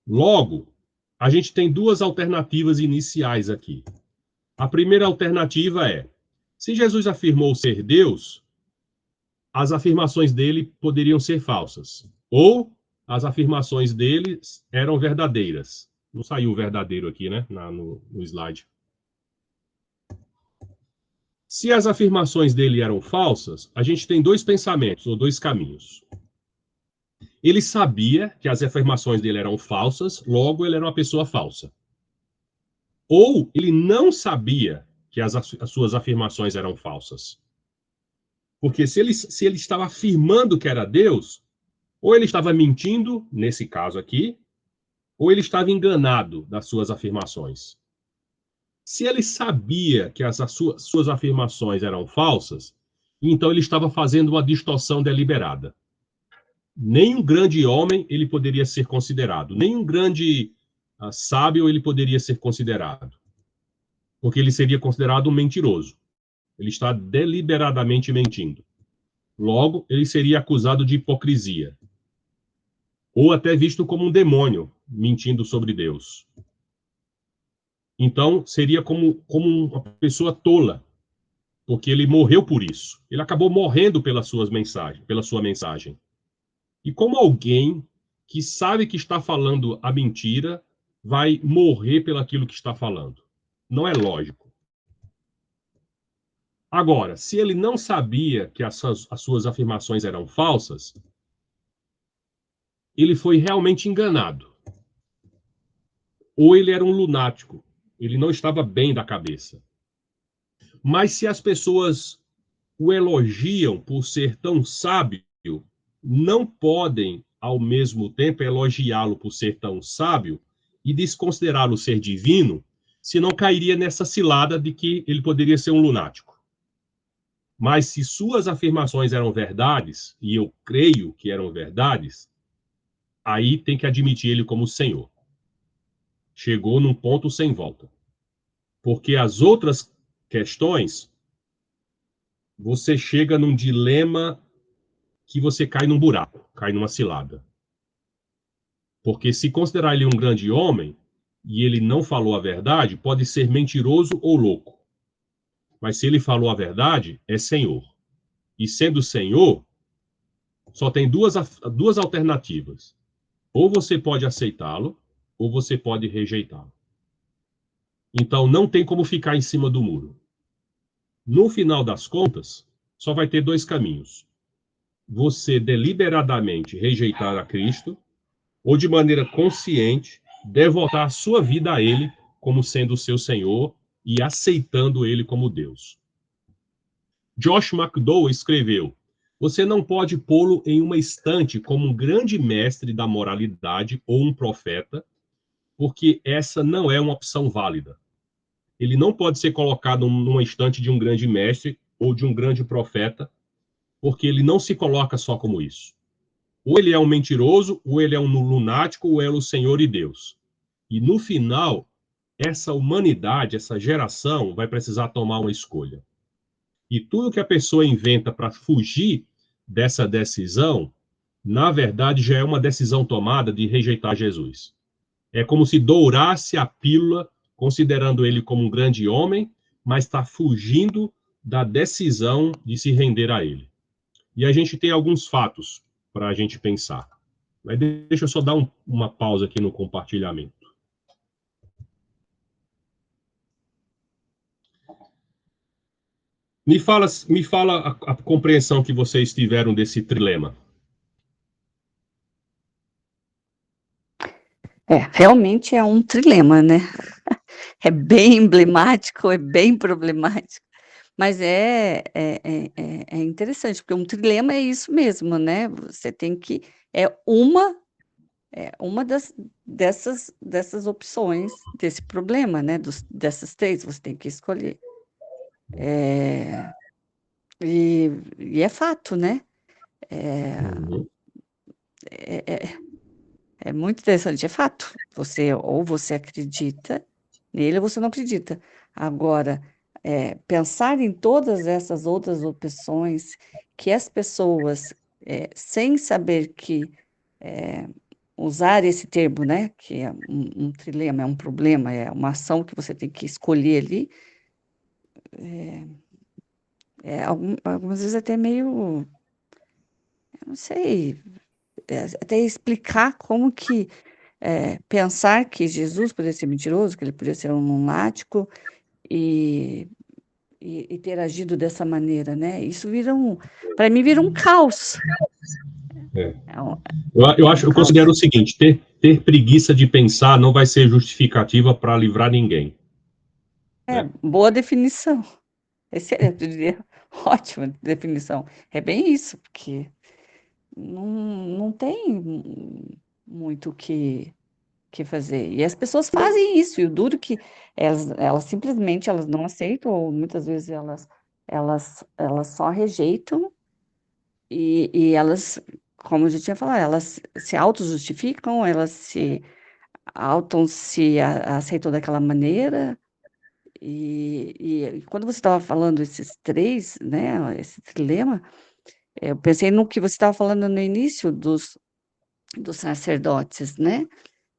Speaker 2: Logo, a gente tem duas alternativas iniciais aqui. A primeira alternativa é: se Jesus afirmou ser Deus, as afirmações dele poderiam ser falsas. Ou as afirmações dele eram verdadeiras. Não saiu o verdadeiro aqui, né? No slide. Se as afirmações dele eram falsas, a gente tem dois pensamentos, ou dois caminhos. Ele sabia que as afirmações dele eram falsas, logo ele era uma pessoa falsa. Ou ele não sabia que as suas afirmações eram falsas. Porque se ele estava afirmando que era Deus, ou ele estava mentindo, nesse caso aqui, ou ele estava enganado das suas afirmações. Se ele sabia que as suas afirmações eram falsas, então ele estava fazendo uma distorção deliberada. Nem um grande homem ele poderia ser considerado, nem um grande sábio ele poderia ser considerado, porque ele seria considerado um mentiroso. Ele está deliberadamente mentindo. Logo, ele seria acusado de hipocrisia, ou até visto como um demônio mentindo sobre Deus. Então, seria como uma pessoa tola, porque ele morreu por isso. Ele acabou morrendo pela sua mensagem. E como alguém que sabe que está falando a mentira vai morrer pelaquilo que está falando? Não é lógico. Agora, se ele não sabia que as suas afirmações eram falsas, ele foi realmente enganado. Ou ele era um lunático. Ele não estava bem da cabeça. Mas se as pessoas o elogiam por ser tão sábio, não podem, ao mesmo tempo, elogiá-lo por ser tão sábio e desconsiderá-lo ser divino, senão cairia nessa cilada de que ele poderia ser um lunático. Mas se suas afirmações eram verdades, e eu creio que eram verdades, aí tem que admitir ele como Senhor. Chegou num ponto sem volta. Porque as outras questões, você chega num dilema que você cai num buraco, cai numa cilada. Porque se considerar ele um grande homem, e ele não falou a verdade, pode ser mentiroso ou louco. Mas se ele falou a verdade, é Senhor. E sendo Senhor, só tem duas alternativas. Ou você pode aceitá-lo, ou você pode rejeitá-lo. Então, não tem como ficar em cima do muro. No final das contas, só vai ter dois caminhos. Você deliberadamente rejeitar a Cristo, ou de maneira consciente, devotar a sua vida a Ele como sendo o seu Senhor e aceitando Ele como Deus. Josh McDowell escreveu: você não pode pô-lo em uma estante como um grande mestre da moralidade ou um profeta, porque essa não é uma opção válida. Ele não pode ser colocado numa estante de um grande mestre ou de um grande profeta, porque ele não se coloca só como isso. Ou ele é um mentiroso, ou ele é um lunático, ou ele é o Senhor e Deus. E no final, essa humanidade, essa geração, vai precisar tomar uma escolha. E tudo que a pessoa inventa para fugir dessa decisão, na verdade, já é uma decisão tomada de rejeitar Jesus. É como se dourasse a pílula, considerando ele como um grande homem, mas está fugindo da decisão de se render a ele. E a gente tem alguns fatos para a gente pensar. Mas deixa eu só dar uma pausa aqui no compartilhamento. Me fala a compreensão que vocês tiveram desse trilema.
Speaker 8: Realmente é um trilema, né? É bem emblemático, é bem problemático, mas é interessante, porque um trilema é isso mesmo, né? Você tem que... É uma dessas opções desse problema, né? Dessas três, você tem que escolher. E é fato, né? É muito interessante, é fato. Ou você acredita nele ou você não acredita. Agora, pensar em todas essas outras opções que as pessoas, sem saber que usar esse termo, né, que é um trilema, é um problema, é uma ação que você tem que escolher ali, algumas vezes até meio, eu não sei, até explicar como que pensar que Jesus poderia ser mentiroso, que ele poderia ser um lunático e ter agido dessa maneira, né? Isso para mim vira um caos.
Speaker 2: Eu considero o seguinte: ter preguiça de pensar não vai ser justificativa para livrar ninguém.
Speaker 8: É,
Speaker 2: né?
Speaker 8: boa definição. Excelente, eu diria, ótima definição. É bem isso, porque não tem muito o que fazer. E as pessoas fazem isso, e o duro que elas simplesmente elas não aceitam, ou muitas vezes elas só rejeitam, e elas, como eu já tinha falado, elas se auto-justificam, elas aceitam daquela maneira. E quando você estava falando esses três, né, esse trilema, eu pensei no que você estava falando no início dos sacerdotes, né?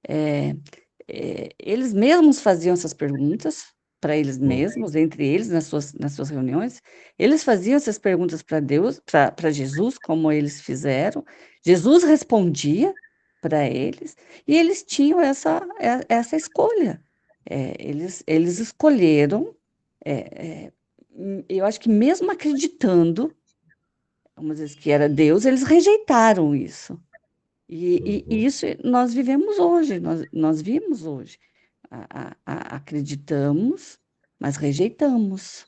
Speaker 8: É, eles mesmos faziam essas perguntas para eles mesmos, entre eles, nas suas reuniões. Eles faziam essas perguntas para Deus, para Jesus, como eles fizeram. Jesus respondia para eles, e eles tinham essa escolha. Eles escolheram, eu acho que mesmo acreditando, vamos dizer que era Deus, eles rejeitaram isso. E isso nós vivemos hoje, nós vimos hoje. Acreditamos, mas rejeitamos.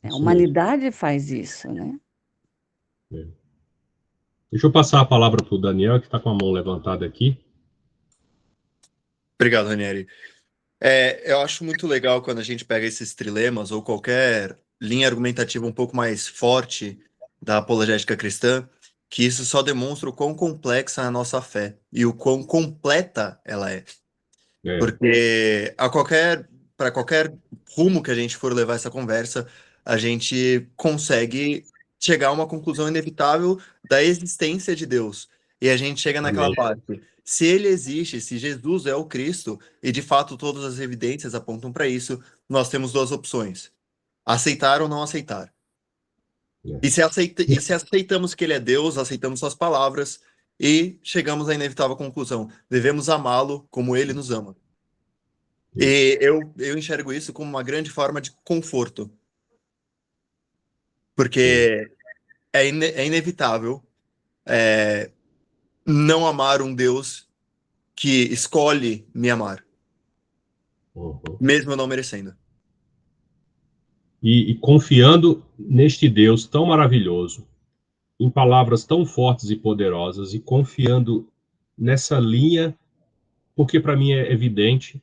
Speaker 8: A
Speaker 2: Isso mesmo.
Speaker 8: humanidade faz isso, né?
Speaker 2: Deixa eu passar a palavra para o Daniel, que está com a mão levantada aqui.
Speaker 7: Obrigado, Ranieri. Eu acho muito legal quando a gente pega esses trilemas ou qualquer linha argumentativa um pouco mais forte da apologética cristã, que isso só demonstra o quão complexa é a nossa fé e o quão completa ela é. Porque para qualquer rumo que a gente for levar essa conversa, a gente consegue chegar a uma conclusão inevitável da existência de Deus. E a gente chega naquela
Speaker 2: Amém.
Speaker 7: parte. Se ele existe, se Jesus é o Cristo, e de fato todas as evidências apontam para isso, nós temos duas opções: aceitar ou não aceitar. E se aceitamos que ele é Deus, aceitamos suas palavras e chegamos à inevitável conclusão: devemos amá-lo como ele nos ama. E eu enxergo isso como uma grande forma de conforto. Porque é inevitável não amar um Deus que escolhe me amar, mesmo eu não merecendo.
Speaker 2: E confiando neste Deus tão maravilhoso, em palavras tão fortes e poderosas, e confiando nessa linha, porque para mim é evidente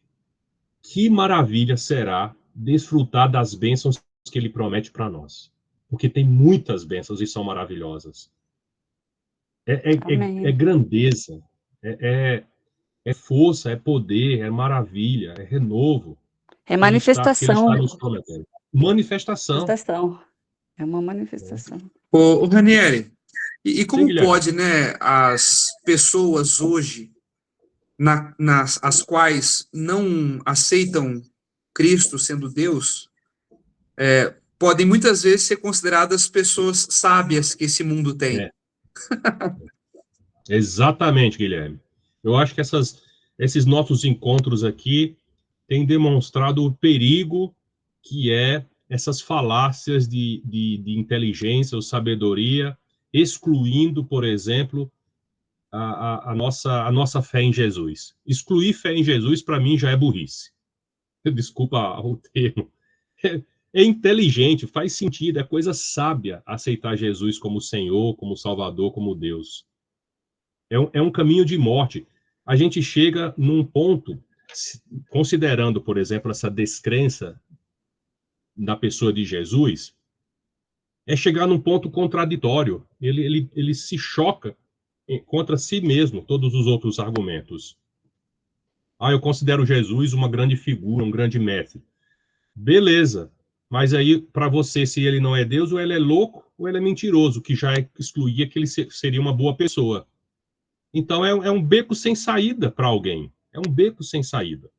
Speaker 2: que maravilha será desfrutar das bênçãos que ele promete para nós. Porque tem muitas bênçãos e são maravilhosas. É grandeza, é força, é poder, é maravilha, é renovo.
Speaker 8: É manifestação.
Speaker 2: Que ele está nos prometendo. Manifestação.
Speaker 8: É uma manifestação.
Speaker 9: Ô Ranieri, e como
Speaker 2: Guilherme.
Speaker 9: pode, né, as pessoas hoje, as quais não aceitam Cristo sendo Deus, podem muitas vezes ser consideradas pessoas sábias que esse mundo tem?
Speaker 2: Exatamente, Guilherme. Eu acho que esses nossos encontros aqui têm demonstrado o perigo que é essas falácias de inteligência ou sabedoria, excluindo, por exemplo, a nossa fé em Jesus. Excluir fé em Jesus, para mim, já é burrice. Desculpa o termo. É inteligente, faz sentido, é coisa sábia aceitar Jesus como Senhor, como Salvador, como Deus. É um caminho de morte. A gente chega num ponto, considerando, por exemplo, essa descrença na pessoa de Jesus, é chegar num ponto contraditório. Ele se choca contra si mesmo, todos os outros argumentos. Eu considero Jesus uma grande figura, um grande mestre. Beleza, mas aí, para você, se ele não é Deus, ou ele é louco, ou ele é mentiroso, que já excluía que ele seria uma boa pessoa. Então, é um beco sem saída para alguém. É um beco sem saída.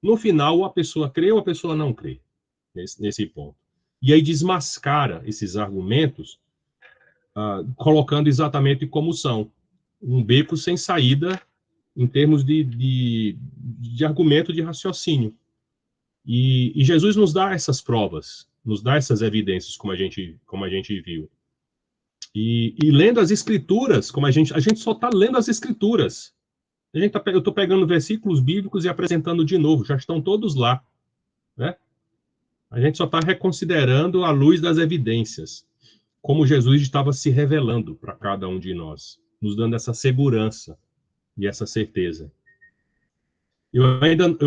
Speaker 2: No final, a pessoa crê ou a pessoa não crê, nesse ponto. E aí desmascara esses argumentos, colocando exatamente como são. Um beco sem saída em termos de argumento de raciocínio. E Jesus nos dá essas provas, nos dá essas evidências, como a gente viu. E lendo as Escrituras, como a gente só está lendo as Escrituras. Eu estou pegando versículos bíblicos e apresentando de novo, já estão todos lá, né? A gente só está reconsiderando à luz das evidências, como Jesus estava se revelando para cada um de nós, nos dando essa segurança e essa certeza. Eu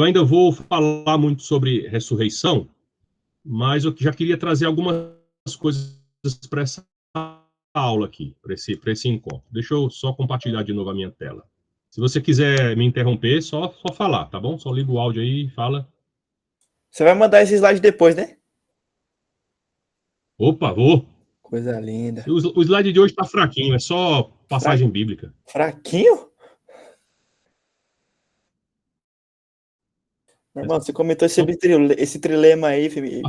Speaker 2: ainda vou falar muito sobre ressurreição, mas eu já queria trazer algumas coisas para essa aula aqui, para esse encontro. Deixa eu só compartilhar de novo a minha tela. Se você quiser me interromper, só falar, tá bom? Só liga o áudio aí e fala.
Speaker 3: Você vai mandar esse slide depois, né?
Speaker 2: Opa, vou.
Speaker 3: Coisa linda.
Speaker 2: O slide de hoje tá fraquinho, é só passagem bíblica.
Speaker 3: Fraquinho? Meu irmão, você comentou esse trilema aí, me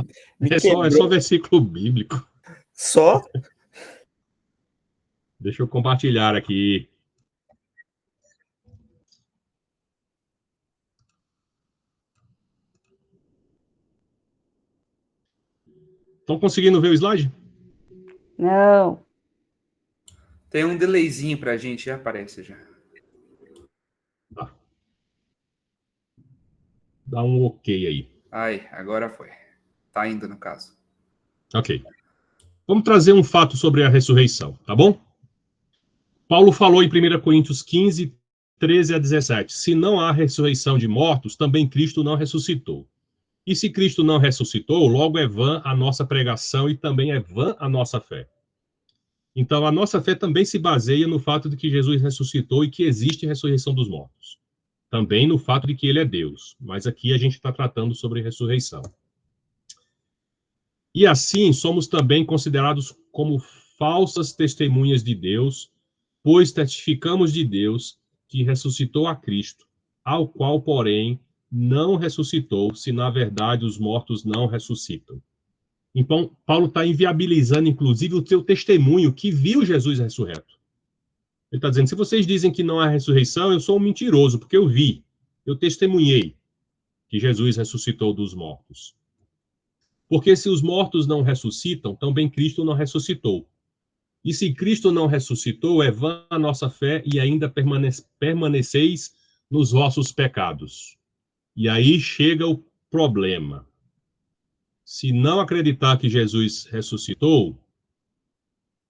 Speaker 2: É só versículo bíblico.
Speaker 3: Só?
Speaker 2: Deixa eu compartilhar aqui. Estão conseguindo ver o slide?
Speaker 8: Não.
Speaker 9: Tem um delayzinho pra gente, já aparece já.
Speaker 2: Dá um ok aí.
Speaker 9: Ai, agora foi. Tá indo, no caso.
Speaker 2: Ok. Vamos trazer um fato sobre a ressurreição, tá bom? Paulo falou em 1 Coríntios 15, 13 a 17. Se não há ressurreição de mortos, também Cristo não ressuscitou. E se Cristo não ressuscitou, logo é vã a nossa pregação e também é vã a nossa fé. Então, a nossa fé também se baseia no fato de que Jesus ressuscitou e que existe ressurreição dos mortos. Também no fato de que ele é Deus. Mas aqui a gente está tratando sobre ressurreição. E assim, somos também considerados como falsas testemunhas de Deus, pois testificamos de Deus que ressuscitou a Cristo, ao qual, porém, não ressuscitou, se na verdade os mortos não ressuscitam. Então, Paulo está inviabilizando, inclusive, o seu testemunho que viu Jesus ressurreto. Ele está dizendo, se vocês dizem que não há ressurreição, eu sou um mentiroso, porque eu vi, eu testemunhei que Jesus ressuscitou dos mortos. Porque se os mortos não ressuscitam, também Cristo não ressuscitou. E se Cristo não ressuscitou, é vã a nossa fé e ainda permaneceis nos vossos pecados. E aí chega o problema. Se não acreditar que Jesus ressuscitou,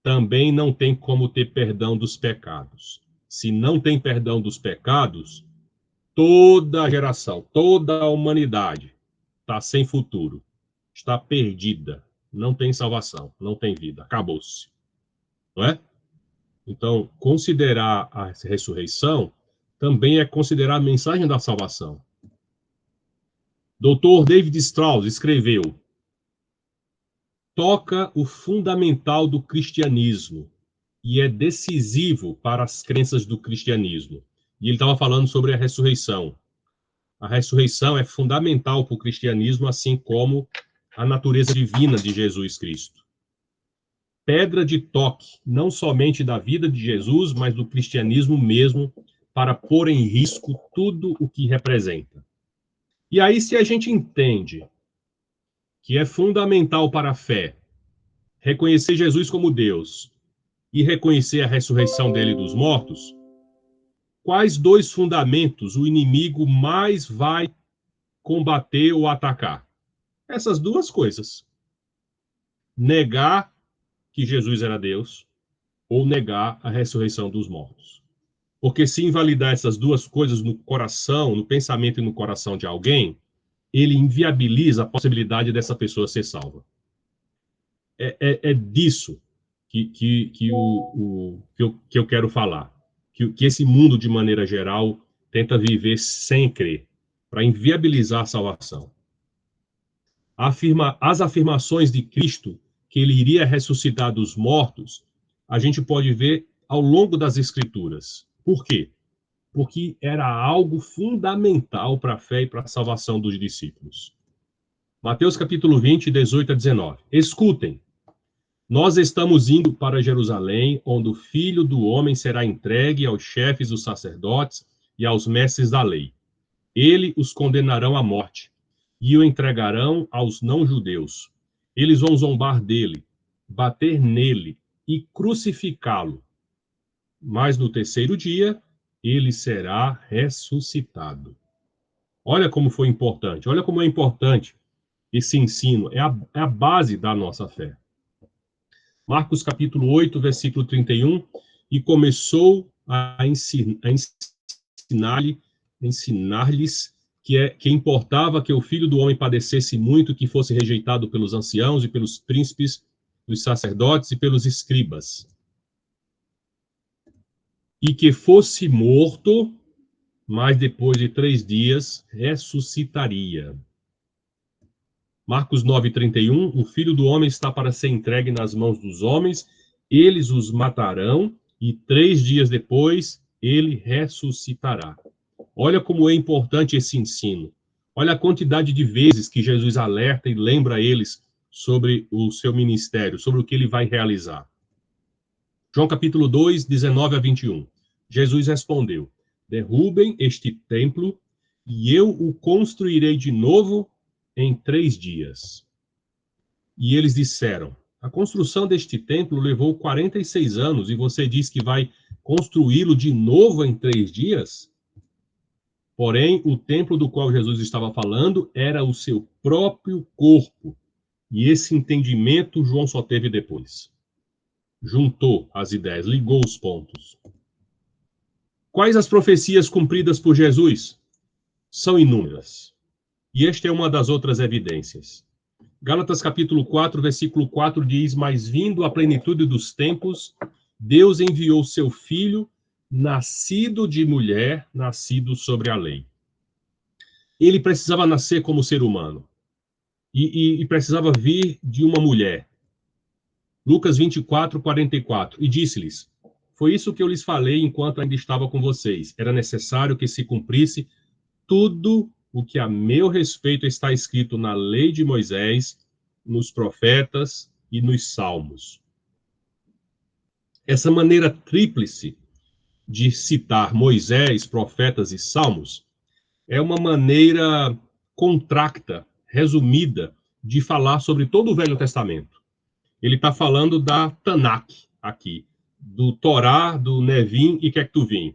Speaker 2: também não tem como ter perdão dos pecados. Se não tem perdão dos pecados, toda a geração, toda a humanidade está sem futuro, está perdida, não tem salvação, não tem vida, acabou-se. Não é? Então, considerar a ressurreição também é considerar a mensagem da salvação. Dr. David Strauss escreveu: toca o fundamental do cristianismo e é decisivo para as crenças do cristianismo. E ele estava falando sobre a ressurreição. A ressurreição é fundamental para o cristianismo, assim como a natureza divina de Jesus Cristo. Pedra de toque, não somente da vida de Jesus, mas do cristianismo mesmo, para pôr em risco tudo o que representa. E aí, se a gente entende que é fundamental para a fé reconhecer Jesus como Deus e reconhecer a ressurreição dele dos mortos, quais dois fundamentos o inimigo mais vai combater ou atacar? Essas duas coisas. Negar que Jesus era Deus ou negar a ressurreição dos mortos. Porque se invalidar essas duas coisas no coração, no pensamento e no coração de alguém, ele inviabiliza a possibilidade dessa pessoa ser salva. É disso que eu quero falar. Que esse mundo, de maneira geral, tenta viver sem crer, para inviabilizar a salvação. As afirmações de Cristo, que ele iria ressuscitar dos mortos, a gente pode ver ao longo das Escrituras. Por quê? Porque era algo fundamental para a fé e para a salvação dos discípulos. Mateus capítulo 20, 18 a 19. Escutem. Nós estamos indo para Jerusalém, onde o Filho do Homem será entregue aos chefes dos sacerdotes e aos mestres da lei. Eles os condenarão à morte e o entregarão aos não-judeus. Eles vão zombar dele, bater nele e crucificá-lo. Mas no terceiro dia, ele será ressuscitado. Olha como foi importante, olha como é importante esse ensino, é a base da nossa fé. Marcos capítulo 8, versículo 31, e começou a ensinar-lhes que importava que o Filho do Homem padecesse muito, que fosse rejeitado pelos anciãos e pelos príncipes, dos sacerdotes e pelos escribas, e que fosse morto, mas depois de 3 dias ressuscitaria. Marcos 9:31, o Filho do Homem está para ser entregue nas mãos dos homens, eles os matarão, e 3 dias depois ele ressuscitará. Olha como é importante esse ensino. Olha a quantidade de vezes que Jesus alerta e lembra eles sobre o seu ministério, sobre o que ele vai realizar. João capítulo 2, 19 a 21. Jesus respondeu: derrubem este templo e eu o construirei de novo em 3 dias. E eles disseram: a construção deste templo levou 46 anos e você diz que vai construí-lo de novo em 3 dias? Porém, o templo do qual Jesus estava falando era o seu próprio corpo. E esse entendimento João só teve depois. Juntou as ideias, ligou os pontos. Quais as profecias cumpridas por Jesus? São inúmeras. E esta é uma das outras evidências. Gálatas capítulo 4, versículo 4 diz: mas vindo a plenitude dos tempos, Deus enviou seu Filho, nascido de mulher, nascido sobre a lei. Ele precisava nascer como ser humano. E precisava vir de uma mulher. Lucas 24, 44. E disse-lhes: foi isso que eu lhes falei enquanto ainda estava com vocês. Era necessário que se cumprisse tudo o que a meu respeito está escrito na lei de Moisés, nos profetas e nos salmos. Essa maneira tríplice de citar Moisés, profetas e salmos é uma maneira contracta, resumida, de falar sobre todo o Velho Testamento. Ele está falando da Tanakh aqui, do Torá, do Nevim e Ketuvim,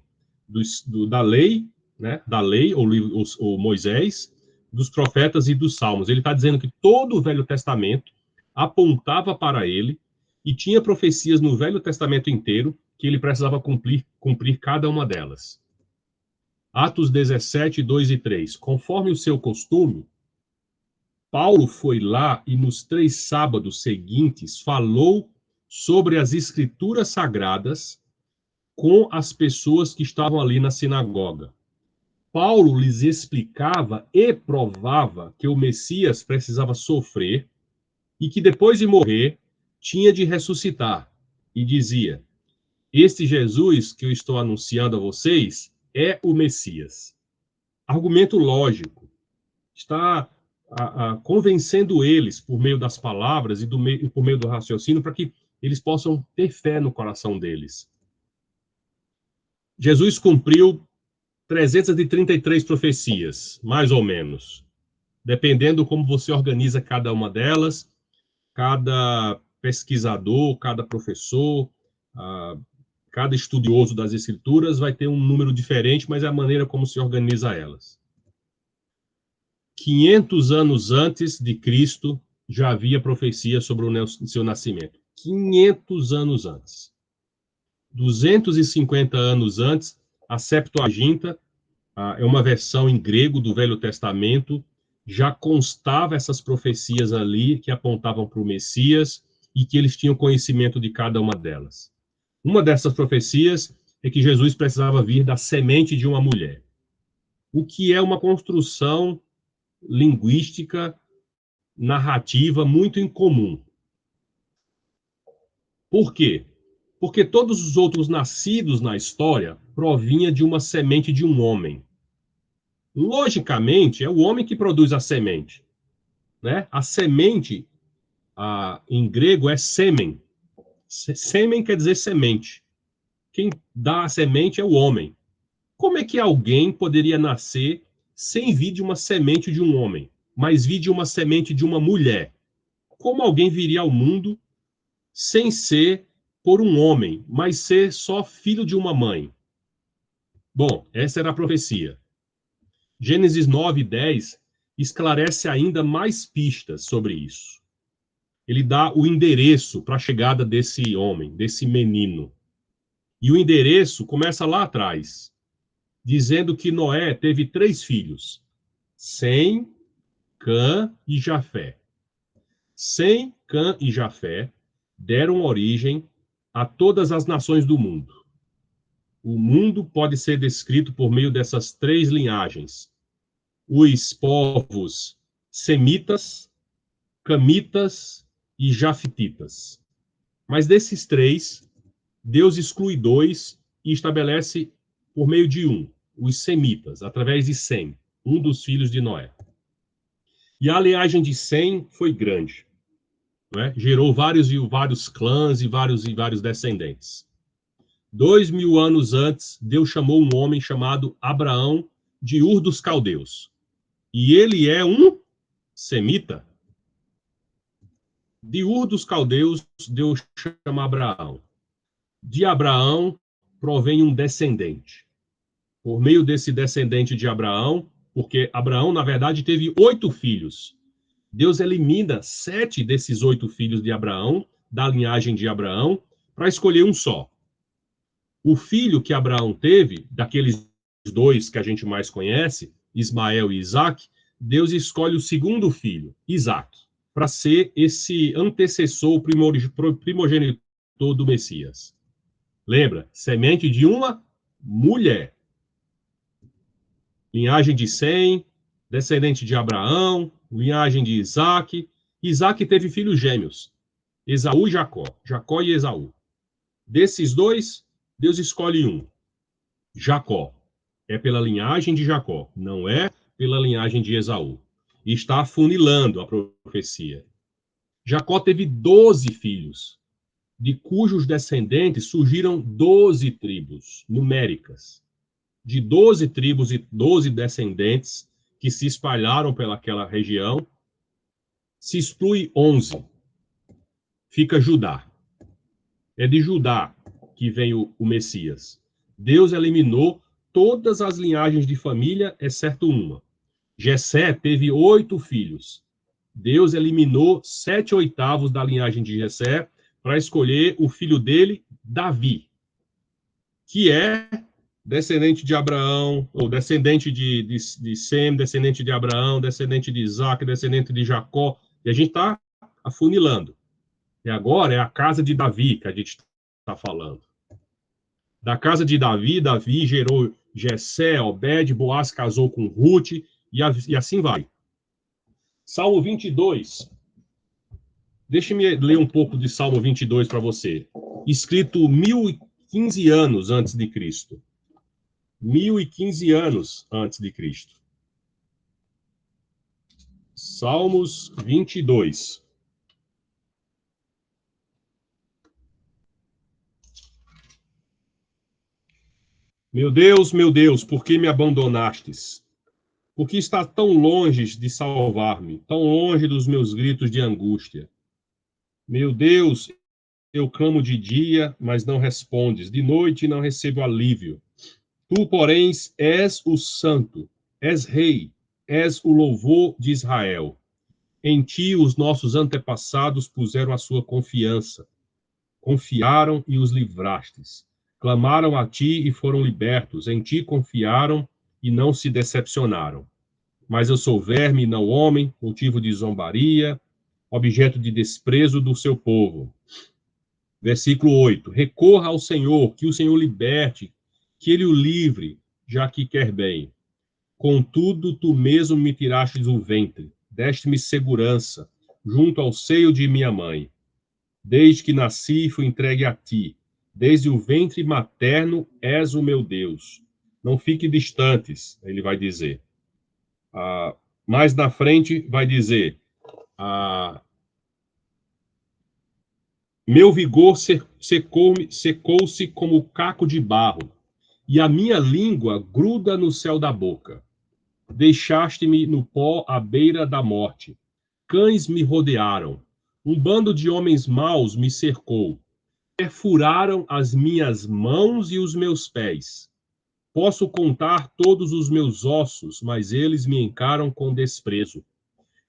Speaker 2: da lei, né, da lei, ou Moisés, dos profetas e dos salmos. Ele está dizendo que todo o Velho Testamento apontava para ele e tinha profecias no Velho Testamento inteiro que ele precisava cumprir cada uma delas. Atos 17, 2 e 3. Conforme o seu costume, Paulo foi lá e nos 3 sábados seguintes falou sobre as escrituras sagradas com as pessoas que estavam ali na sinagoga. Paulo lhes explicava e provava que o Messias precisava sofrer e que depois de morrer tinha de ressuscitar. E dizia: este Jesus que eu estou anunciando a vocês é o Messias. Argumento lógico. Está convencendo eles por meio das palavras e por meio do raciocínio para que eles possam ter fé no coração deles. Jesus cumpriu 333 profecias, mais ou menos, dependendo como você organiza cada uma delas. Cada pesquisador, cada professor, cada estudioso das Escrituras vai ter um número diferente, mas é a maneira como se organiza elas. 500 anos antes de Cristo, já havia profecia sobre o seu nascimento. 500 anos antes. 250 anos antes, a Septuaginta, é uma versão em grego do Velho Testamento, já constava essas profecias ali que apontavam para o Messias e que eles tinham conhecimento de cada uma delas. Uma dessas profecias é que Jesus precisava vir da semente de uma mulher, o que é uma construção linguística, narrativa muito incomum. Por quê? Porque todos os outros nascidos na história provinham de uma semente de um homem. Logicamente, é o homem que produz a semente, né? A semente, em grego, é sêmen. Sêmen quer dizer semente. Quem dá a semente é o homem. Como é que alguém poderia nascer sem vir de uma semente de um homem, mas vir de uma semente de uma mulher? Como alguém viria ao mundo sem ser por um homem, mas ser só filho de uma mãe? Bom, essa era a profecia. Gênesis 9, 10 esclarece ainda mais pistas sobre isso. Ele dá o endereço para a chegada desse homem, desse menino. E o endereço começa lá atrás, dizendo que Noé teve 3 filhos, Sem, Cã e Jafé. Sem, Cã e Jafé deram origem a todas as nações do mundo. O mundo pode ser descrito por meio dessas 3 linhagens. Os povos semitas, camitas e jafetitas. Mas desses 3, Deus exclui 2 e estabelece por meio de um, os semitas, através de Sem, um dos filhos de Noé. E a linhagem de Sem foi grande, né? Gerou vários clãs e vários descendentes. 2000 anos antes, Deus chamou um homem chamado Abraão de Ur dos Caldeus. E ele é um semita. De Ur dos Caldeus, Deus chama Abraão. De Abraão provém um descendente. Por meio desse descendente de Abraão, porque Abraão, na verdade, teve 8 filhos. Deus elimina 7 desses 8 filhos de Abraão, da linhagem de Abraão, para escolher um só. O filho que Abraão teve, daqueles 2 que a gente mais conhece, Ismael e Isaac, Deus escolhe o segundo filho, Isaac, para ser esse antecessor primogenitor do Messias. Lembra? Semente de uma mulher. Linhagem de Sem, descendente de Abraão, linhagem de Isaac. Isaac teve filhos gêmeos, Esaú e Jacó. Jacó e Esaú. Desses 2, Deus escolhe um, Jacó. É pela linhagem de Jacó, não é pela linhagem de Esaú. E está afunilando a profecia. Jacó teve 12 filhos, de cujos descendentes surgiram 12 tribos numéricas. De 12 tribos e 12 descendentes que se espalharam pelaquela região, se exclui 11. Fica Judá. É de Judá que vem o Messias. Deus eliminou todas as linhagens de família, exceto uma. Jessé teve 8 filhos. Deus eliminou 7/8 da linhagem de Jessé para escolher o filho dele, Davi, que é descendente de Abraão, ou descendente de Sem, descendente de Abraão, descendente de Isaac, descendente de Jacó. E a gente está afunilando. E agora é a casa de Davi que a gente está falando. Da casa de Davi, Davi gerou Jessé, Obed, Boaz casou com Ruth, e assim vai. Salmo 22. Deixe-me ler um pouco de Salmo 22 para você. Escrito 1015 anos antes de Cristo. 1015 anos antes de Cristo. Salmos 22. Meu Deus, por que me abandonastes? Por que está tão longe de salvar-me, tão longe dos meus gritos de angústia? Meu Deus, eu clamo de dia, mas não respondes, de noite não recebo alívio. Tu, porém, és o santo, és rei, és o louvor de Israel. Em ti os nossos antepassados puseram a sua confiança. Confiaram e os livrastes. Clamaram a ti e foram libertos. Em ti confiaram e não se decepcionaram. Mas eu sou verme e não homem, motivo de zombaria, objeto de desprezo do seu povo. Versículo 8. Recorra ao Senhor, que o Senhor liberte, que ele o livre, já que quer bem. Contudo, tu mesmo me tirastes o ventre, deste-me segurança, junto ao seio de minha mãe. Desde que nasci, fui entregue a ti. Desde o ventre materno, és o meu Deus. Não fique distantes, ele vai dizer. Mais na frente, vai dizer, meu vigor secou-se como caco de barro, e a minha língua gruda no céu da boca. Deixaste-me no pó à beira da morte. Cães me rodearam. Um bando de homens maus me cercou. Perfuraram as minhas mãos e os meus pés. Posso contar todos os meus ossos, mas eles me encaram com desprezo.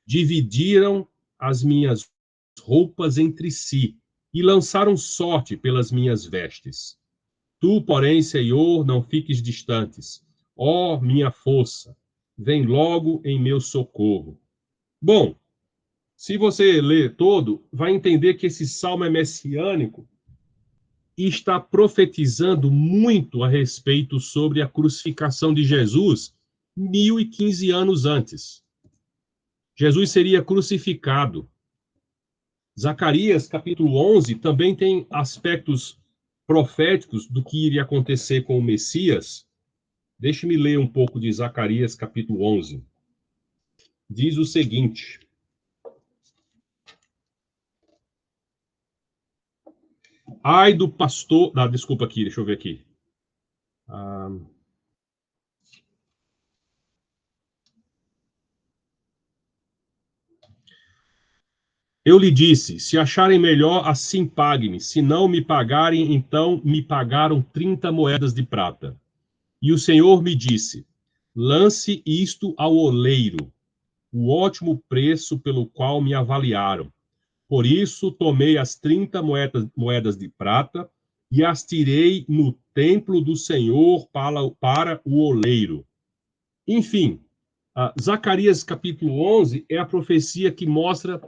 Speaker 2: Dividiram as minhas roupas entre si e lançaram sorte pelas minhas vestes. Tu, porém, Senhor, não fiques distantes. Ó, minha força, vem logo em meu socorro. Bom, se você ler todo, vai entender que esse salmo é messiânico e está profetizando muito a respeito sobre a crucificação de Jesus 1015 anos antes. Jesus seria crucificado. Zacarias, capítulo 11, também tem aspectos proféticos do que iria acontecer com o Messias. Deixe-me ler um pouco de Zacarias, capítulo 11. Diz o seguinte: ai do pastor... desculpa aqui, deixa eu ver aqui. Eu lhe disse, se acharem melhor, assim pague-me. Se não me pagarem, então me pagaram 30 moedas de prata. E o Senhor me disse, lance isto ao oleiro, o ótimo preço pelo qual me avaliaram. Por isso, tomei as 30 moedas de prata e as tirei no templo do Senhor para o oleiro. Enfim, Zacarias capítulo 11 é a profecia que mostra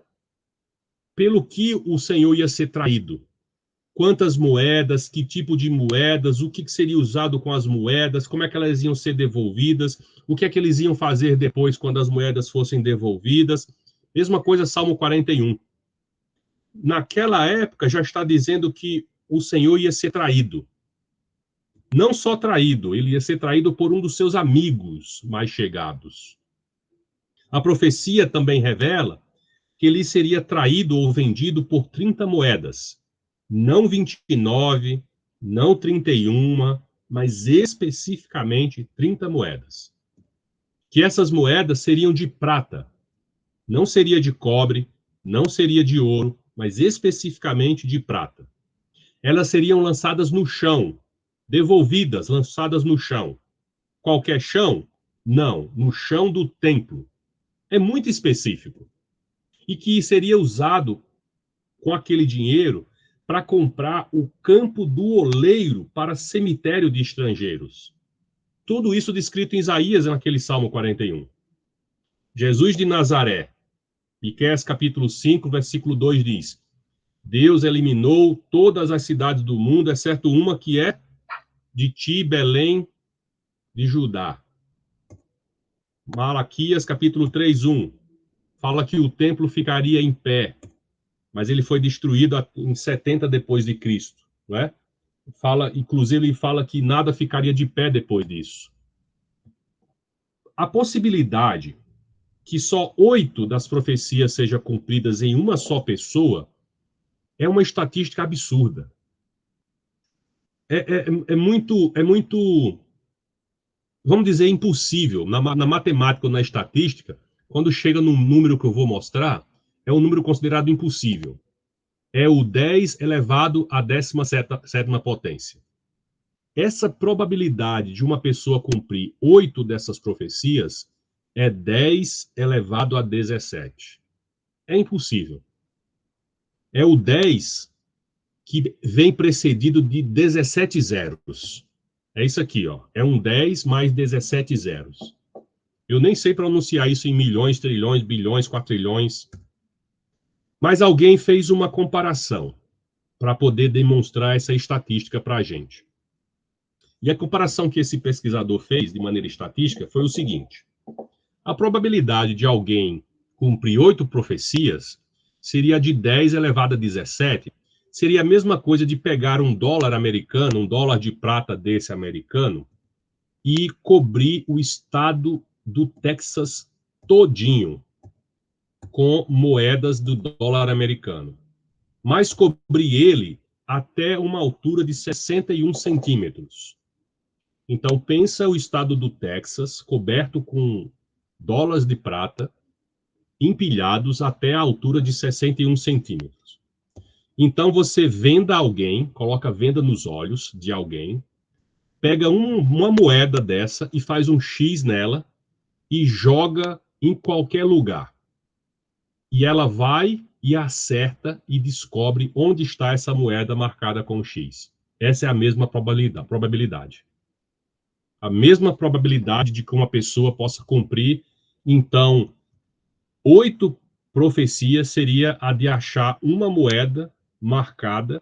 Speaker 2: pelo que o Senhor ia ser traído. Quantas moedas, que tipo de moedas, o que seria usado com as moedas, como é que elas iam ser devolvidas, o que é que eles iam fazer depois quando as moedas fossem devolvidas. Mesma coisa, Salmo 41. Naquela época já está dizendo que o Senhor ia ser traído. Não só traído, ele ia ser traído por um dos seus amigos mais chegados. A profecia também revela que ele seria traído ou vendido por 30 moedas. Não 29, não 31, mas especificamente 30 moedas. Que essas moedas seriam de prata. Não seria de cobre, não seria de ouro, mas especificamente de prata. Elas seriam lançadas no chão, devolvidas, lançadas no chão. Qualquer chão? Não, no chão do templo. É muito específico. E que seria usado com aquele dinheiro para comprar o campo do oleiro para cemitério de estrangeiros. Tudo isso descrito em Isaías, naquele Salmo 41. Jesus de Nazaré, Miqueias capítulo 5, versículo 2 diz, Deus eliminou todas as cidades do mundo, exceto uma que é de ti, Belém, de Judá. Malaquias capítulo 3, 1, fala que o templo ficaria em pé, mas ele foi destruído em 70 depois de Cristo, não é? Inclusive, ele fala que nada ficaria de pé depois disso. A possibilidade que só 8 das profecias sejam cumpridas em uma só pessoa é uma estatística absurda. É muito, vamos dizer, impossível. Na matemática ou na estatística, quando chega num número que eu vou mostrar, é um número considerado impossível. É o 10 elevado à 17ª potência. Essa probabilidade de uma pessoa cumprir 8 dessas profecias é 10 elevado a 17. É impossível. É o 10 que vem precedido de 17 zeros. É isso aqui, ó. É um 10 mais 17 zeros. Eu nem sei pronunciar isso em milhões, trilhões, bilhões, quatrilhões. Mas alguém fez uma comparação para poder demonstrar essa estatística para a gente. E a comparação que esse pesquisador fez de maneira estatística foi o seguinte: a probabilidade de alguém cumprir 8 profecias seria de 10 elevado a 17. Seria a mesma coisa de pegar um dólar americano, um dólar de prata desse americano, e cobrir o estado do Texas todinho com moedas do dólar americano. Mas cobrir ele até uma altura de 61 centímetros. Então, pensa o estado do Texas coberto com dólares de prata empilhados até a altura de 61 centímetros. Então, você venda alguém, coloca venda nos olhos de alguém, pega uma moeda dessa e faz um X nela e joga em qualquer lugar. E ela vai e acerta e descobre onde está essa moeda marcada com X. Essa é a mesma probabilidade. A mesma probabilidade de que uma pessoa possa cumprir. Então, 8 profecias seria a de achar uma moeda marcada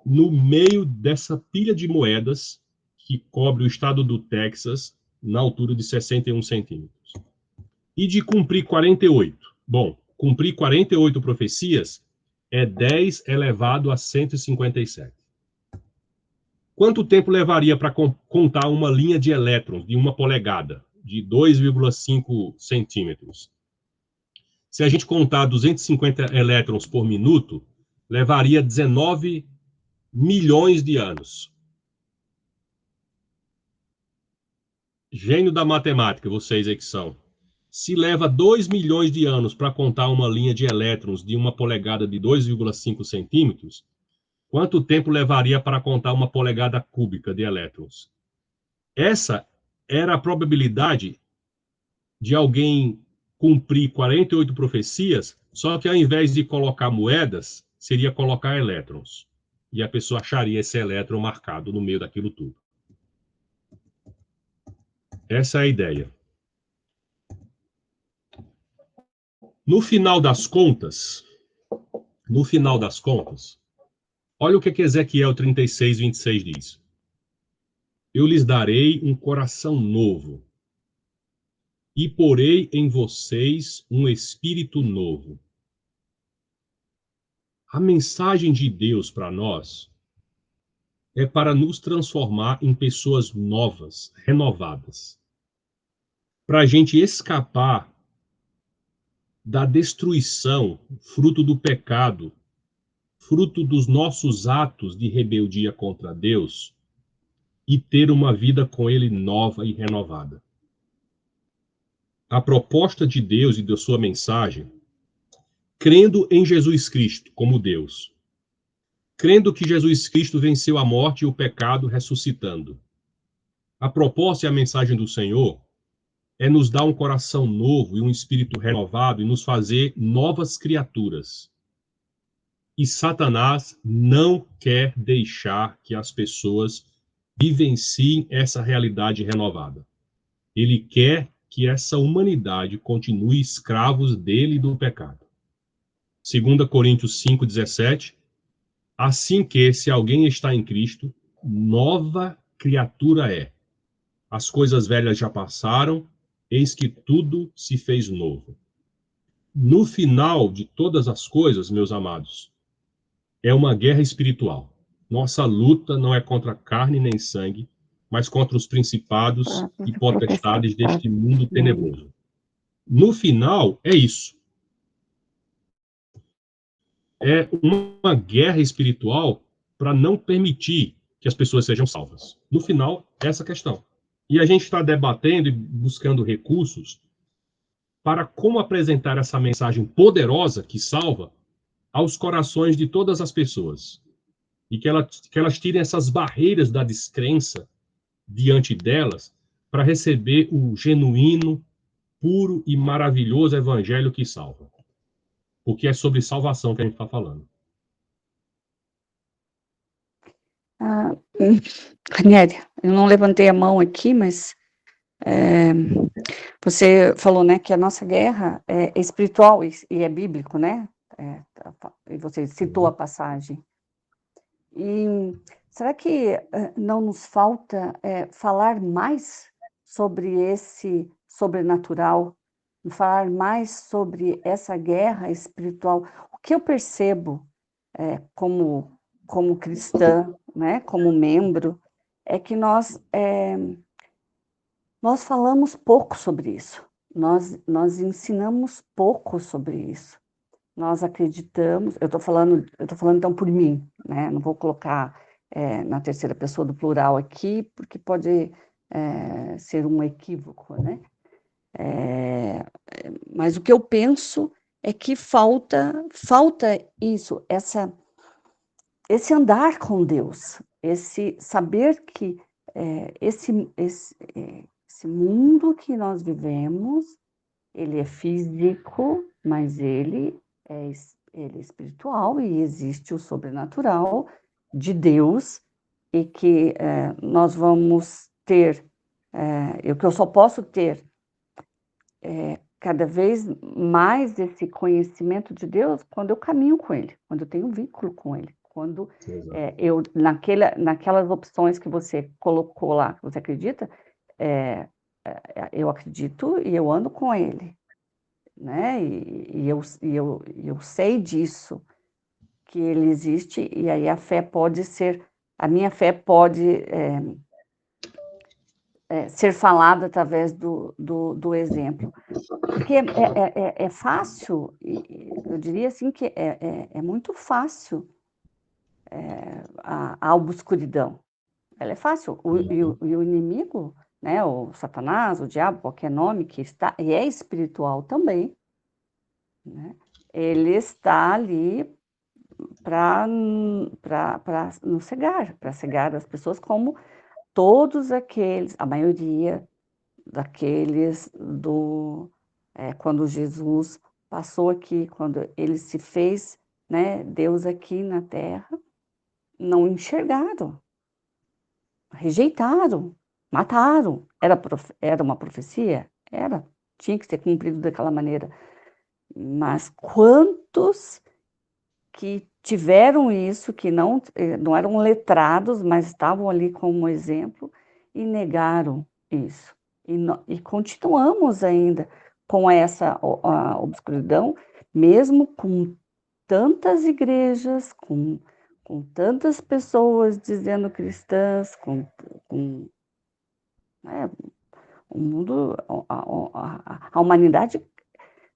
Speaker 2: no meio dessa pilha de moedas que cobre o estado do Texas na altura de 61 centímetros. E de cumprir 48. Bom, cumprir 48 profecias é 10 elevado a 157. Quanto tempo levaria para contar uma linha de elétrons de 1 polegada, de 2,5 centímetros? Se a gente contar 250 elétrons por minuto, levaria 19 milhões de anos. Gênio da matemática, vocês aí que são. Se leva 2 milhões de anos para contar uma linha de elétrons de 1 polegada de 2,5 centímetros, quanto tempo levaria para contar 1 polegada cúbica de elétrons? Essa era a probabilidade de alguém cumprir 48 profecias, só que ao invés de colocar moedas, seria colocar elétrons. E a pessoa acharia esse elétron marcado no meio daquilo tudo. Essa é a ideia. No final das contas, olha o que Ezequiel 36, 26 diz. Eu lhes darei um coração novo e porei em vocês um espírito novo. A mensagem de Deus para nós é para nos transformar em pessoas novas, renovadas. Para a gente escapar da destruição, fruto do pecado, fruto dos nossos atos de rebeldia contra Deus, e ter uma vida com Ele nova e renovada. A proposta de Deus e da sua mensagem, crendo em Jesus Cristo como Deus, crendo que Jesus Cristo venceu a morte e o pecado ressuscitando. A proposta e a mensagem do Senhor é nos dar um coração novo e um espírito renovado e nos fazer novas criaturas. E Satanás não quer deixar que as pessoas vivenciem essa realidade renovada. Ele quer que essa humanidade continue escravos dele e do pecado. 2 Coríntios 5:17, assim que, se alguém está em Cristo, nova criatura é. As coisas velhas já passaram, eis que tudo se fez novo. No final de todas as coisas, meus amados, é uma guerra espiritual. Nossa luta não é contra carne nem sangue, mas contra os principados e potestades deste mundo tenebroso. No final, é isso. É uma guerra espiritual para não permitir que as pessoas sejam salvas. No final, é essa questão. E a gente está debatendo e buscando recursos para como apresentar essa mensagem poderosa que salva aos corações de todas as pessoas. E que elas tirem essas barreiras da descrença diante delas para receber o genuíno, puro e maravilhoso evangelho que salva. Porque é sobre salvação que a gente está falando.
Speaker 8: Ranieri, eu não levantei a mão aqui, mas você falou, né, que a nossa guerra é espiritual e é bíblico, né? E você citou a passagem. E será que não nos falta falar mais sobre esse sobrenatural, falar mais sobre essa guerra espiritual? O que eu percebo como cristã, né, como membro, é que nós falamos pouco sobre isso, nós ensinamos pouco sobre isso. Nós acreditamos, eu estou falando então por mim, né? Não vou colocar na terceira pessoa do plural aqui, porque pode ser um equívoco, né? Mas o que eu penso é que falta isso, esse andar com Deus, esse saber que esse mundo que nós vivemos, ele é físico, mas ele é espiritual e existe o sobrenatural de Deus e que nós vamos ter, que eu só posso ter cada vez mais esse conhecimento de Deus quando eu caminho com Ele, quando eu tenho um vínculo com Ele, quando eu, naquelas opções que você colocou lá, que você acredita, eu acredito e eu ando com Ele, né? E eu sei disso, que Ele existe, e aí a minha fé pode ser falada através do exemplo. Porque é fácil, eu diria assim que é muito fácil a obscuridão. Ela é fácil. E o inimigo, né, o Satanás, o diabo, qualquer nome que está, e é espiritual também, né, ele está ali para nos cegar, para cegar as pessoas, como todos aqueles, a maioria daqueles quando Jesus passou aqui, quando ele se fez, né, Deus aqui na Terra, não enxergaram, rejeitaram, mataram. Era uma profecia? Era, tinha que ser cumprido daquela maneira. Mas quantos que tiveram isso, que não eram letrados, mas estavam ali como exemplo e negaram isso. E continuamos ainda com essa obscuridão, mesmo com tantas igrejas, com tantas pessoas dizendo cristãs, o mundo, a humanidade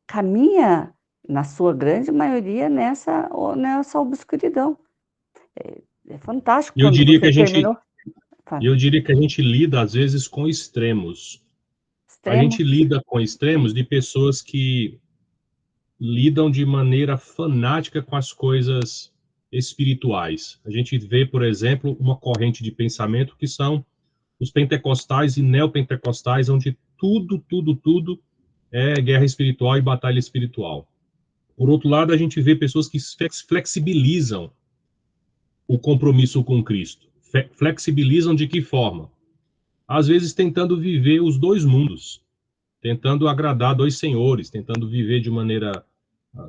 Speaker 8: caminha, na sua grande maioria, nessa obscuridão. É fantástico
Speaker 2: Eu
Speaker 8: quando
Speaker 2: diria
Speaker 8: você terminou.
Speaker 2: Eu diria que a gente lida, às vezes, com extremos. A gente lida com extremos de pessoas que lidam de maneira fanática com as coisas espirituais. A gente vê, por exemplo, uma corrente de pensamento que são os pentecostais e neopentecostais, onde tudo é guerra espiritual e batalha espiritual. Por outro lado, a gente vê pessoas que flexibilizam o compromisso com Cristo. Flexibilizam de que forma? Às vezes tentando viver os dois mundos, tentando agradar dois senhores, tentando viver de maneira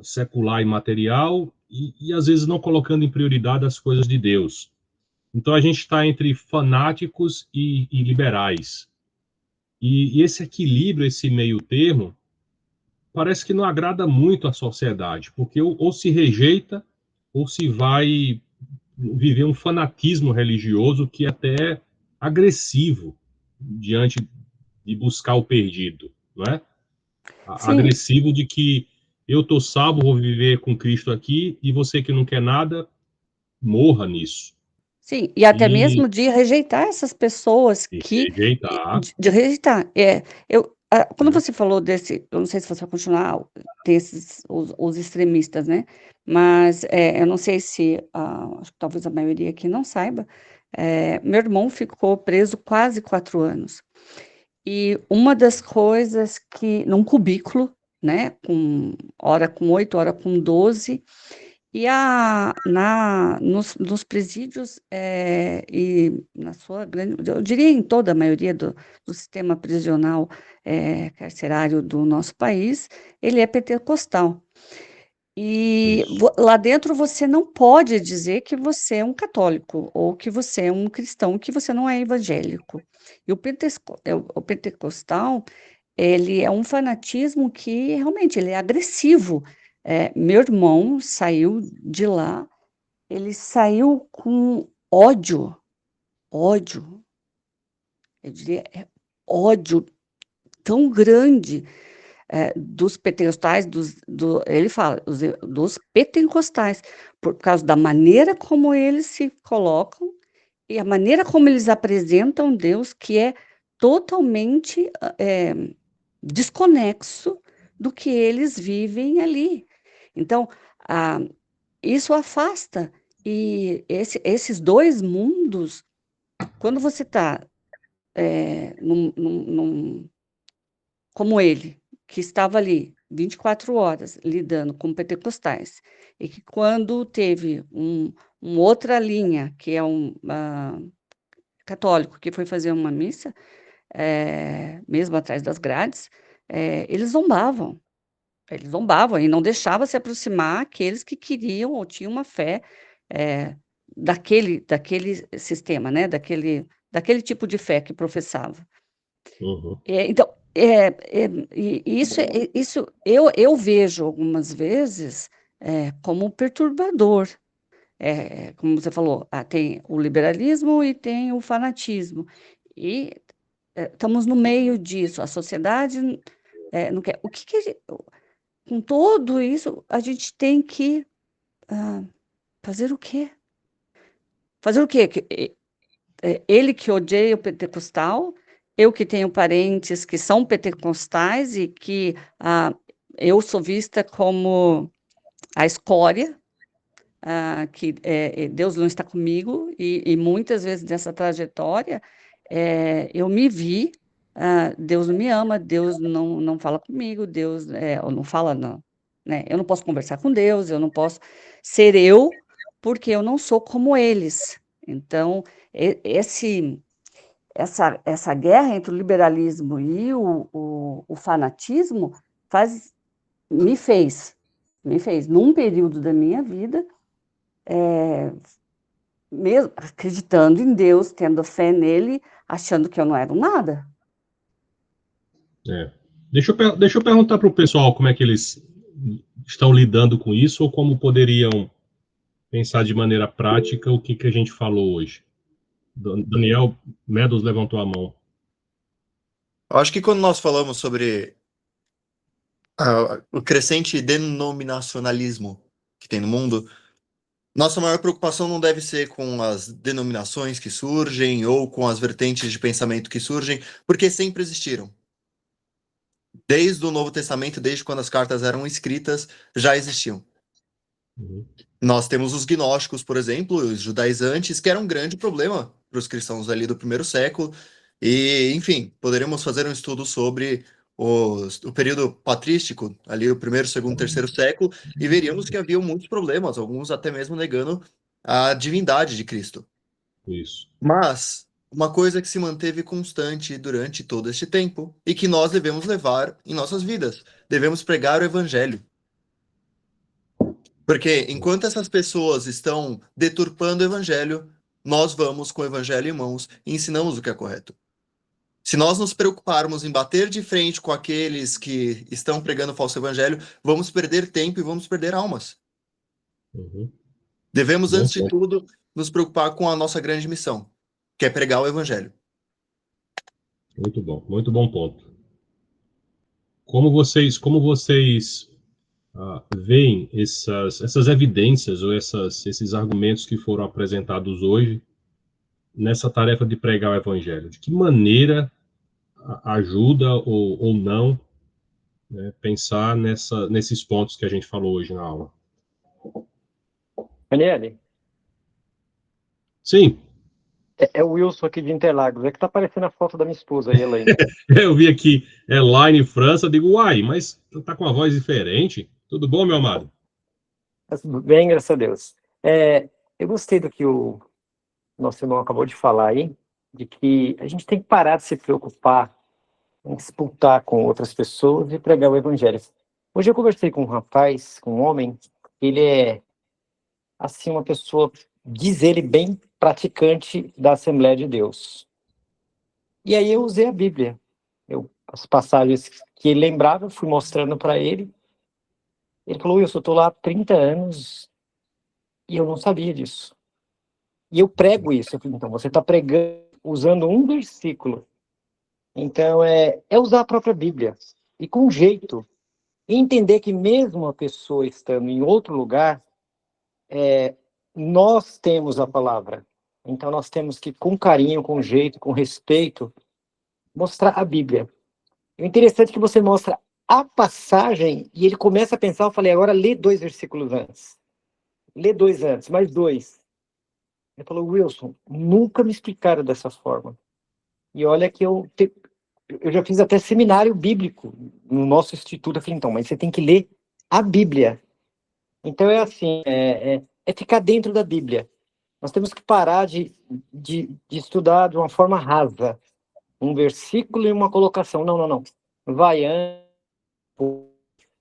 Speaker 2: secular e material, e às vezes não colocando em prioridade as coisas de Deus. Então a gente está entre fanáticos e liberais. E esse equilíbrio, esse meio termo, parece que não agrada muito à sociedade, porque ou se rejeita, ou se vai viver um fanatismo religioso que é até agressivo diante de buscar o perdido, não é? Agressivo de que eu estou salvo, vou viver com Cristo aqui, e você que não quer nada, morra nisso.
Speaker 8: Sim, e até mesmo de rejeitar essas pessoas que...
Speaker 2: Rejeitar.
Speaker 8: De rejeitar. Quando você falou desse, eu não sei se você vai continuar, tem os extremistas, né? Mas eu não sei se, acho que talvez a maioria aqui não saiba, meu irmão ficou preso quase 4 anos. E uma das coisas que, num cubículo, né, hora com 8, hora com 12, e nos presídios, e na sua grande, eu diria em toda a maioria do sistema prisional carcerário do nosso país, ele é pentecostal. E lá dentro você não pode dizer que você é um católico, ou que você é um cristão, que você não é evangélico. E o pentecostal, ele é um fanatismo que realmente ele é agressivo. Meu irmão saiu de lá, ele saiu com ódio, eu diria, ódio tão grande dos pentecostais, ele fala, dos pentecostais, por causa da maneira como eles se colocam e a maneira como eles apresentam Deus, que é totalmente desconexo do que eles vivem ali. Então, isso afasta, e esses dois mundos, quando você está como ele, que estava ali 24 horas lidando com pentecostais, e que quando teve uma outra linha, que é um católico, que foi fazer uma missa, mesmo atrás das grades, eles zombavam. Eles zombavam e não deixavam se aproximar aqueles que queriam ou tinham uma fé daquele sistema, né? Daquele tipo de fé que professava.
Speaker 2: Uhum.
Speaker 8: Então, isso eu vejo algumas vezes como perturbador. Como você falou, tem o liberalismo e tem o fanatismo. E estamos no meio disso. A sociedade não quer. Com tudo isso, a gente tem que fazer o quê? Fazer o quê? Ele que odeia o pentecostal, eu que tenho parentes que são pentecostais e que eu sou vista como a escória, que Deus não está comigo, e muitas vezes nessa trajetória eu me vi, Deus não me ama, Deus não fala comigo, Deus não fala, não, né? Eu não posso conversar com Deus, eu não posso ser eu, porque eu não sou como eles. Então, essa guerra entre o liberalismo e o fanatismo me fez, num período da minha vida, mesmo acreditando em Deus, tendo fé nele, achando que eu não era um nada.
Speaker 2: Deixa eu perguntar para o pessoal como é que eles estão lidando com isso ou como poderiam pensar de maneira prática o que a gente falou hoje. Daniel Meadows levantou a mão.
Speaker 7: Eu acho que quando nós falamos sobre o crescente denominacionalismo que tem no mundo, nossa maior preocupação não deve ser com as denominações que surgem ou com as vertentes de pensamento que surgem, porque sempre existiram. Desde o Novo Testamento, desde quando as cartas eram escritas, já existiam.
Speaker 2: Uhum.
Speaker 7: Nós temos os gnósticos, por exemplo, os judaizantes, que eram um grande problema para os cristãos ali do primeiro século. E, enfim, poderíamos fazer um estudo sobre o período patrístico, ali o primeiro, segundo, terceiro século, e veríamos que havia muitos problemas, alguns até mesmo negando a divindade de Cristo.
Speaker 2: Isso.
Speaker 7: Mas uma coisa que se manteve constante durante todo este tempo e que nós devemos levar em nossas vidas, devemos pregar o evangelho. Porque enquanto essas pessoas estão deturpando o evangelho, nós vamos com o evangelho em mãos e ensinamos o que é correto. Se nós nos preocuparmos em bater de frente com aqueles que estão pregando o falso evangelho, vamos perder tempo e vamos perder almas.
Speaker 2: Uhum.
Speaker 7: Devemos,
Speaker 2: Bom
Speaker 7: antes de
Speaker 2: ponto.
Speaker 7: tudo, nos preocupar com a nossa grande missão, que é pregar o evangelho.
Speaker 2: Muito bom ponto. Como vocês veem essas evidências ou esses argumentos que foram apresentados hoje nessa tarefa de pregar o evangelho? De que maneira ajuda ou não, né, pensar nesses pontos que a gente falou hoje na aula?
Speaker 10: Daniele,
Speaker 2: Sim,
Speaker 10: é o Wilson aqui de Interlagos. É que tá aparecendo a foto da minha esposa aí, Elaine.
Speaker 2: eu vi aqui Elaine França, digo, uai, mas tu tá com uma voz diferente. Tudo bom, meu amado?
Speaker 10: Bem, graças a Deus. Eu gostei do que o nosso irmão acabou de falar aí, de que a gente tem que parar de se preocupar em disputar com outras pessoas e pregar o evangelho. Hoje eu conversei com um rapaz, com um homem, ele é, assim, uma pessoa, diz ele, bem praticante da Assembleia de Deus. E aí eu usei a Bíblia. As passagens que ele lembrava, eu fui mostrando para ele. Ele falou, eu estou lá há 30 anos e eu não sabia disso. E eu prego isso. Eu falei, então, você está pregando, usando um versículo. Então, é usar a própria Bíblia. E com jeito. E entender que mesmo a pessoa estando em outro lugar, nós temos a palavra. Então, nós temos que, com carinho, com jeito, com respeito, mostrar a Bíblia. O interessante é que você mostra a passagem e ele começa a pensar, eu falei, agora lê 2 versículos antes. Lê 2 antes, mais 2. Ele falou, Wilson, nunca me explicaram dessa forma. E olha que eu já fiz até seminário bíblico no nosso instituto. Eu falei, então, mas você tem que ler a Bíblia. Então é assim, é ficar dentro da Bíblia. Nós temos que parar de estudar de uma forma rasa. Um versículo e uma colocação. Não, não, não.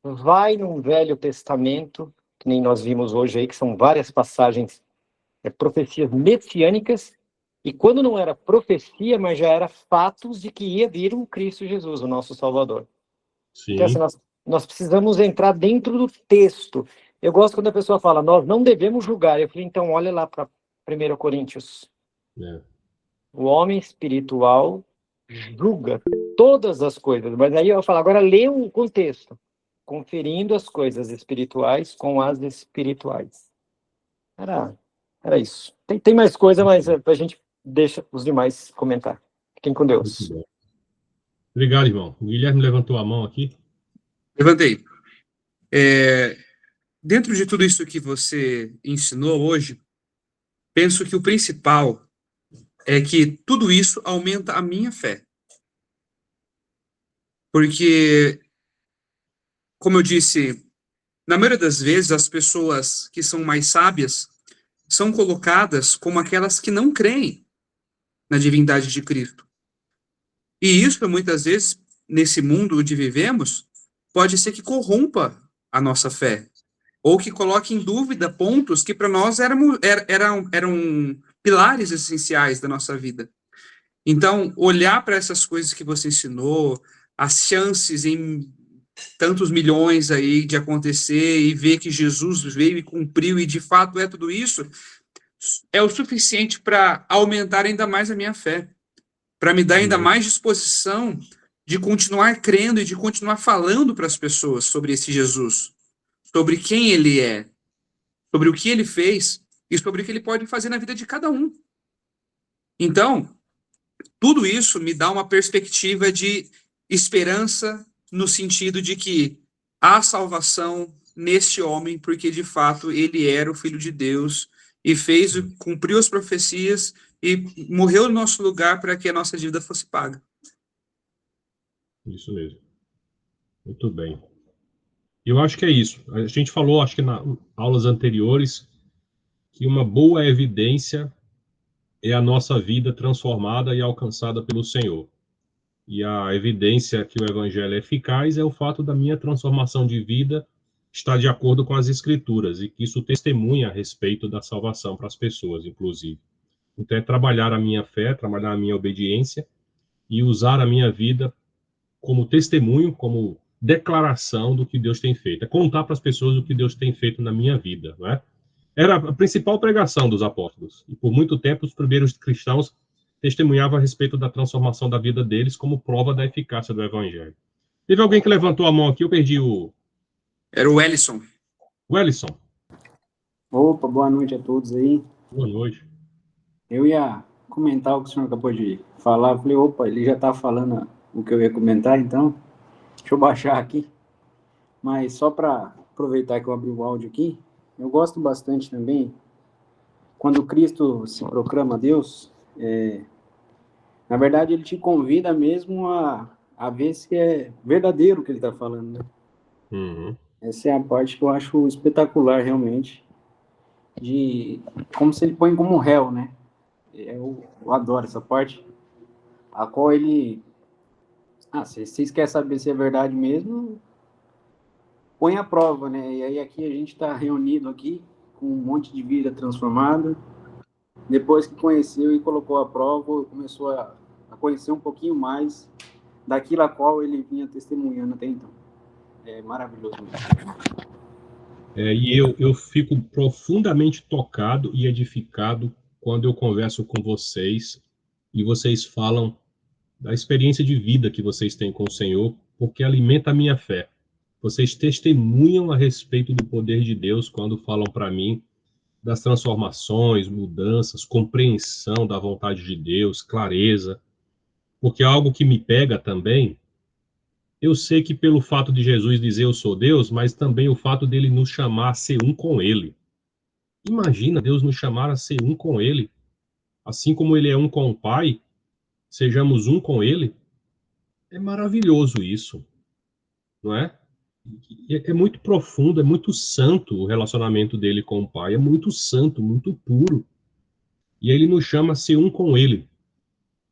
Speaker 10: Vai no Velho Testamento, que nem nós vimos hoje aí, que são várias passagens, profecias messiânicas, e quando não era profecia, mas já era fatos de que ia vir um Cristo Jesus, o nosso Salvador.
Speaker 2: Sim.
Speaker 10: Então, assim, nós precisamos entrar dentro do texto. Eu gosto quando a pessoa fala, nós não devemos julgar. Eu falei, então, olha lá para 1 Coríntios. O homem espiritual julga todas as coisas. Mas aí eu falo, agora lê o contexto. Conferindo as coisas espirituais com as espirituais. Era isso. Tem mais coisa, mas a gente deixa os demais comentar. Fiquem com Deus.
Speaker 2: Muito bom. Obrigado, irmão. O Guilherme levantou a mão aqui.
Speaker 9: Levantei. Dentro de tudo isso que você ensinou hoje, penso que o principal é que tudo isso aumenta a minha fé. Porque, como eu disse, na maioria das vezes, as pessoas que são mais sábias são colocadas como aquelas que não creem na divindade de Cristo. E isso, muitas vezes, nesse mundo onde vivemos, pode ser que corrompa a nossa fé, ou que coloque em dúvida pontos que para nós eram pilares essenciais da nossa vida. Então, olhar para essas coisas que você ensinou, as chances em tantos milhões aí de acontecer e ver que Jesus veio e cumpriu e de fato é tudo isso, é o suficiente para aumentar ainda mais a minha fé, para me dar ainda mais disposição de continuar crendo e de continuar falando para as pessoas sobre esse Jesus, sobre quem ele é, sobre o que ele fez e sobre o que ele pode fazer na vida de cada um. Então, tudo isso me dá uma perspectiva de esperança no sentido de que há salvação neste homem, porque de fato ele era o Filho de Deus e cumpriu as profecias e morreu no nosso lugar para que a nossa dívida fosse paga.
Speaker 2: Isso mesmo. Muito bem. Eu acho que é isso. A gente falou, acho que nas aulas anteriores, que uma boa evidência é a nossa vida transformada e alcançada pelo Senhor. E a evidência que o Evangelho é eficaz é o fato da minha transformação de vida estar de acordo com as Escrituras e que isso testemunha a respeito da salvação para as pessoas, inclusive. Então, é trabalhar a minha fé, trabalhar a minha obediência e usar a minha vida como testemunho, como declaração do que Deus tem feito. É contar para as pessoas o que Deus tem feito na minha vida, não é? Era a principal pregação dos apóstolos. E por muito tempo os primeiros cristãos testemunhavam a respeito da transformação da vida deles como prova da eficácia do Evangelho. Teve alguém que levantou a mão aqui, eu perdi o...
Speaker 9: Era o Ellison.
Speaker 2: O Ellison.
Speaker 11: Opa, boa noite a todos aí.
Speaker 2: Boa noite.
Speaker 11: Eu ia comentar o que o senhor acabou de falar. Eu falei, opa, ele já está falando o que eu ia comentar, então deixa eu baixar aqui. Mas só para aproveitar que eu abri o áudio aqui, eu gosto bastante também, quando Cristo se proclama Deus, na verdade ele te convida mesmo a ver se é verdadeiro o que ele está falando, né?
Speaker 2: Uhum.
Speaker 11: Essa é a parte que eu acho espetacular, realmente, de como se ele põe como réu, né? Eu adoro essa parte, a qual ele... se vocês querem saber se é verdade mesmo, põe a prova, né? E aí aqui a gente está reunido aqui, com um monte de vida transformada. Depois que conheceu e colocou a prova, começou a conhecer um pouquinho mais daquilo a qual ele vinha testemunhando até então. É maravilhoso mesmo.
Speaker 2: E eu fico profundamente tocado e edificado quando eu converso com vocês e vocês falam da experiência de vida que vocês têm com o Senhor, porque alimenta a minha fé. Vocês testemunham a respeito do poder de Deus quando falam para mim das transformações, mudanças, compreensão da vontade de Deus, clareza, porque algo que me pega também, eu sei que pelo fato de Jesus dizer eu sou Deus, mas também o fato dele nos chamar a ser um com ele. Imagina Deus nos chamar a ser um com ele, assim como ele é um com o Pai, sejamos um com ele, é maravilhoso isso, não é? É muito profundo, é muito santo o relacionamento dele com o Pai, é muito santo, muito puro. E ele nos chama a ser um com ele,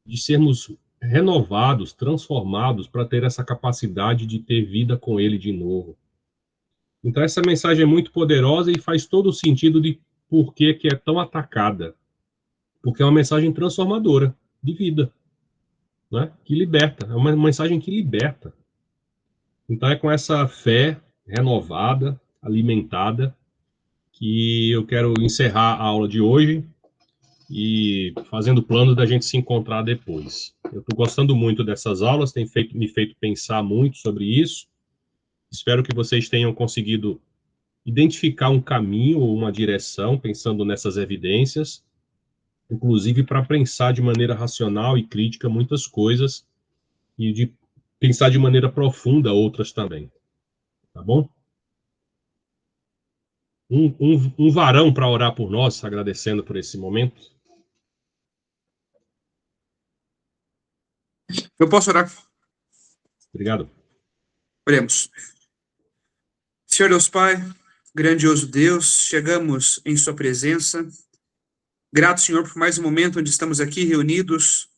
Speaker 2: de sermos renovados, transformados para ter essa capacidade de ter vida com ele de novo. Então essa mensagem é muito poderosa e faz todo o sentido de por que é tão atacada. Porque é uma mensagem transformadora de vida, né? Que liberta, é uma mensagem que liberta. Então é com essa fé renovada, alimentada, que eu quero encerrar a aula de hoje e fazendo plano da gente se encontrar depois. Eu estou gostando muito dessas aulas, tem me feito pensar muito sobre isso. Espero que vocês tenham conseguido identificar um caminho ou uma direção, pensando nessas evidências, inclusive para pensar de maneira racional e crítica muitas coisas e de pensar de maneira profunda outras também. Tá bom? Um varão para orar por nós, agradecendo por esse momento.
Speaker 9: Eu posso orar?
Speaker 2: Obrigado.
Speaker 9: Oremos. Senhor Deus Pai, grandioso Deus, chegamos em sua presença. Grato, Senhor, por mais um momento onde estamos aqui reunidos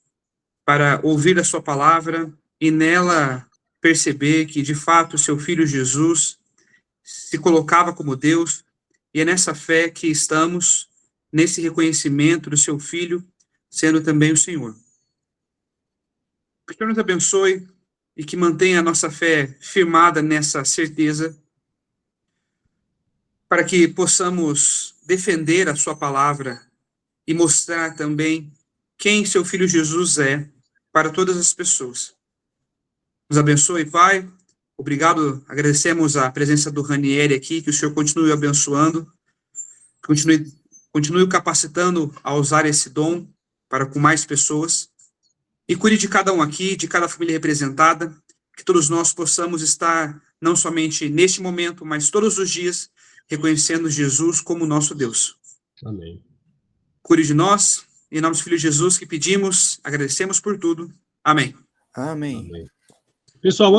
Speaker 9: para ouvir a sua palavra e nela perceber que, de fato, o seu Filho Jesus se colocava como Deus, e é nessa fé que estamos, nesse reconhecimento do seu Filho, sendo também o Senhor. Que o Senhor nos abençoe e que mantenha a nossa fé firmada nessa certeza, para que possamos defender a sua palavra e mostrar também quem seu Filho Jesus é para todas as pessoas. Nos abençoe, Pai. Obrigado, agradecemos a presença do Ranieri aqui, que o Senhor continue abençoando, continue capacitando a usar esse dom para com mais pessoas, e cuide de cada um aqui, de cada família representada, que todos nós possamos estar, não somente neste momento, mas todos os dias, reconhecendo Jesus como nosso Deus.
Speaker 2: Amém.
Speaker 9: Cuide de nós, em nome do Filho Jesus que pedimos, agradecemos por tudo. Amém.
Speaker 3: Amém.
Speaker 2: Amém. Pessoal,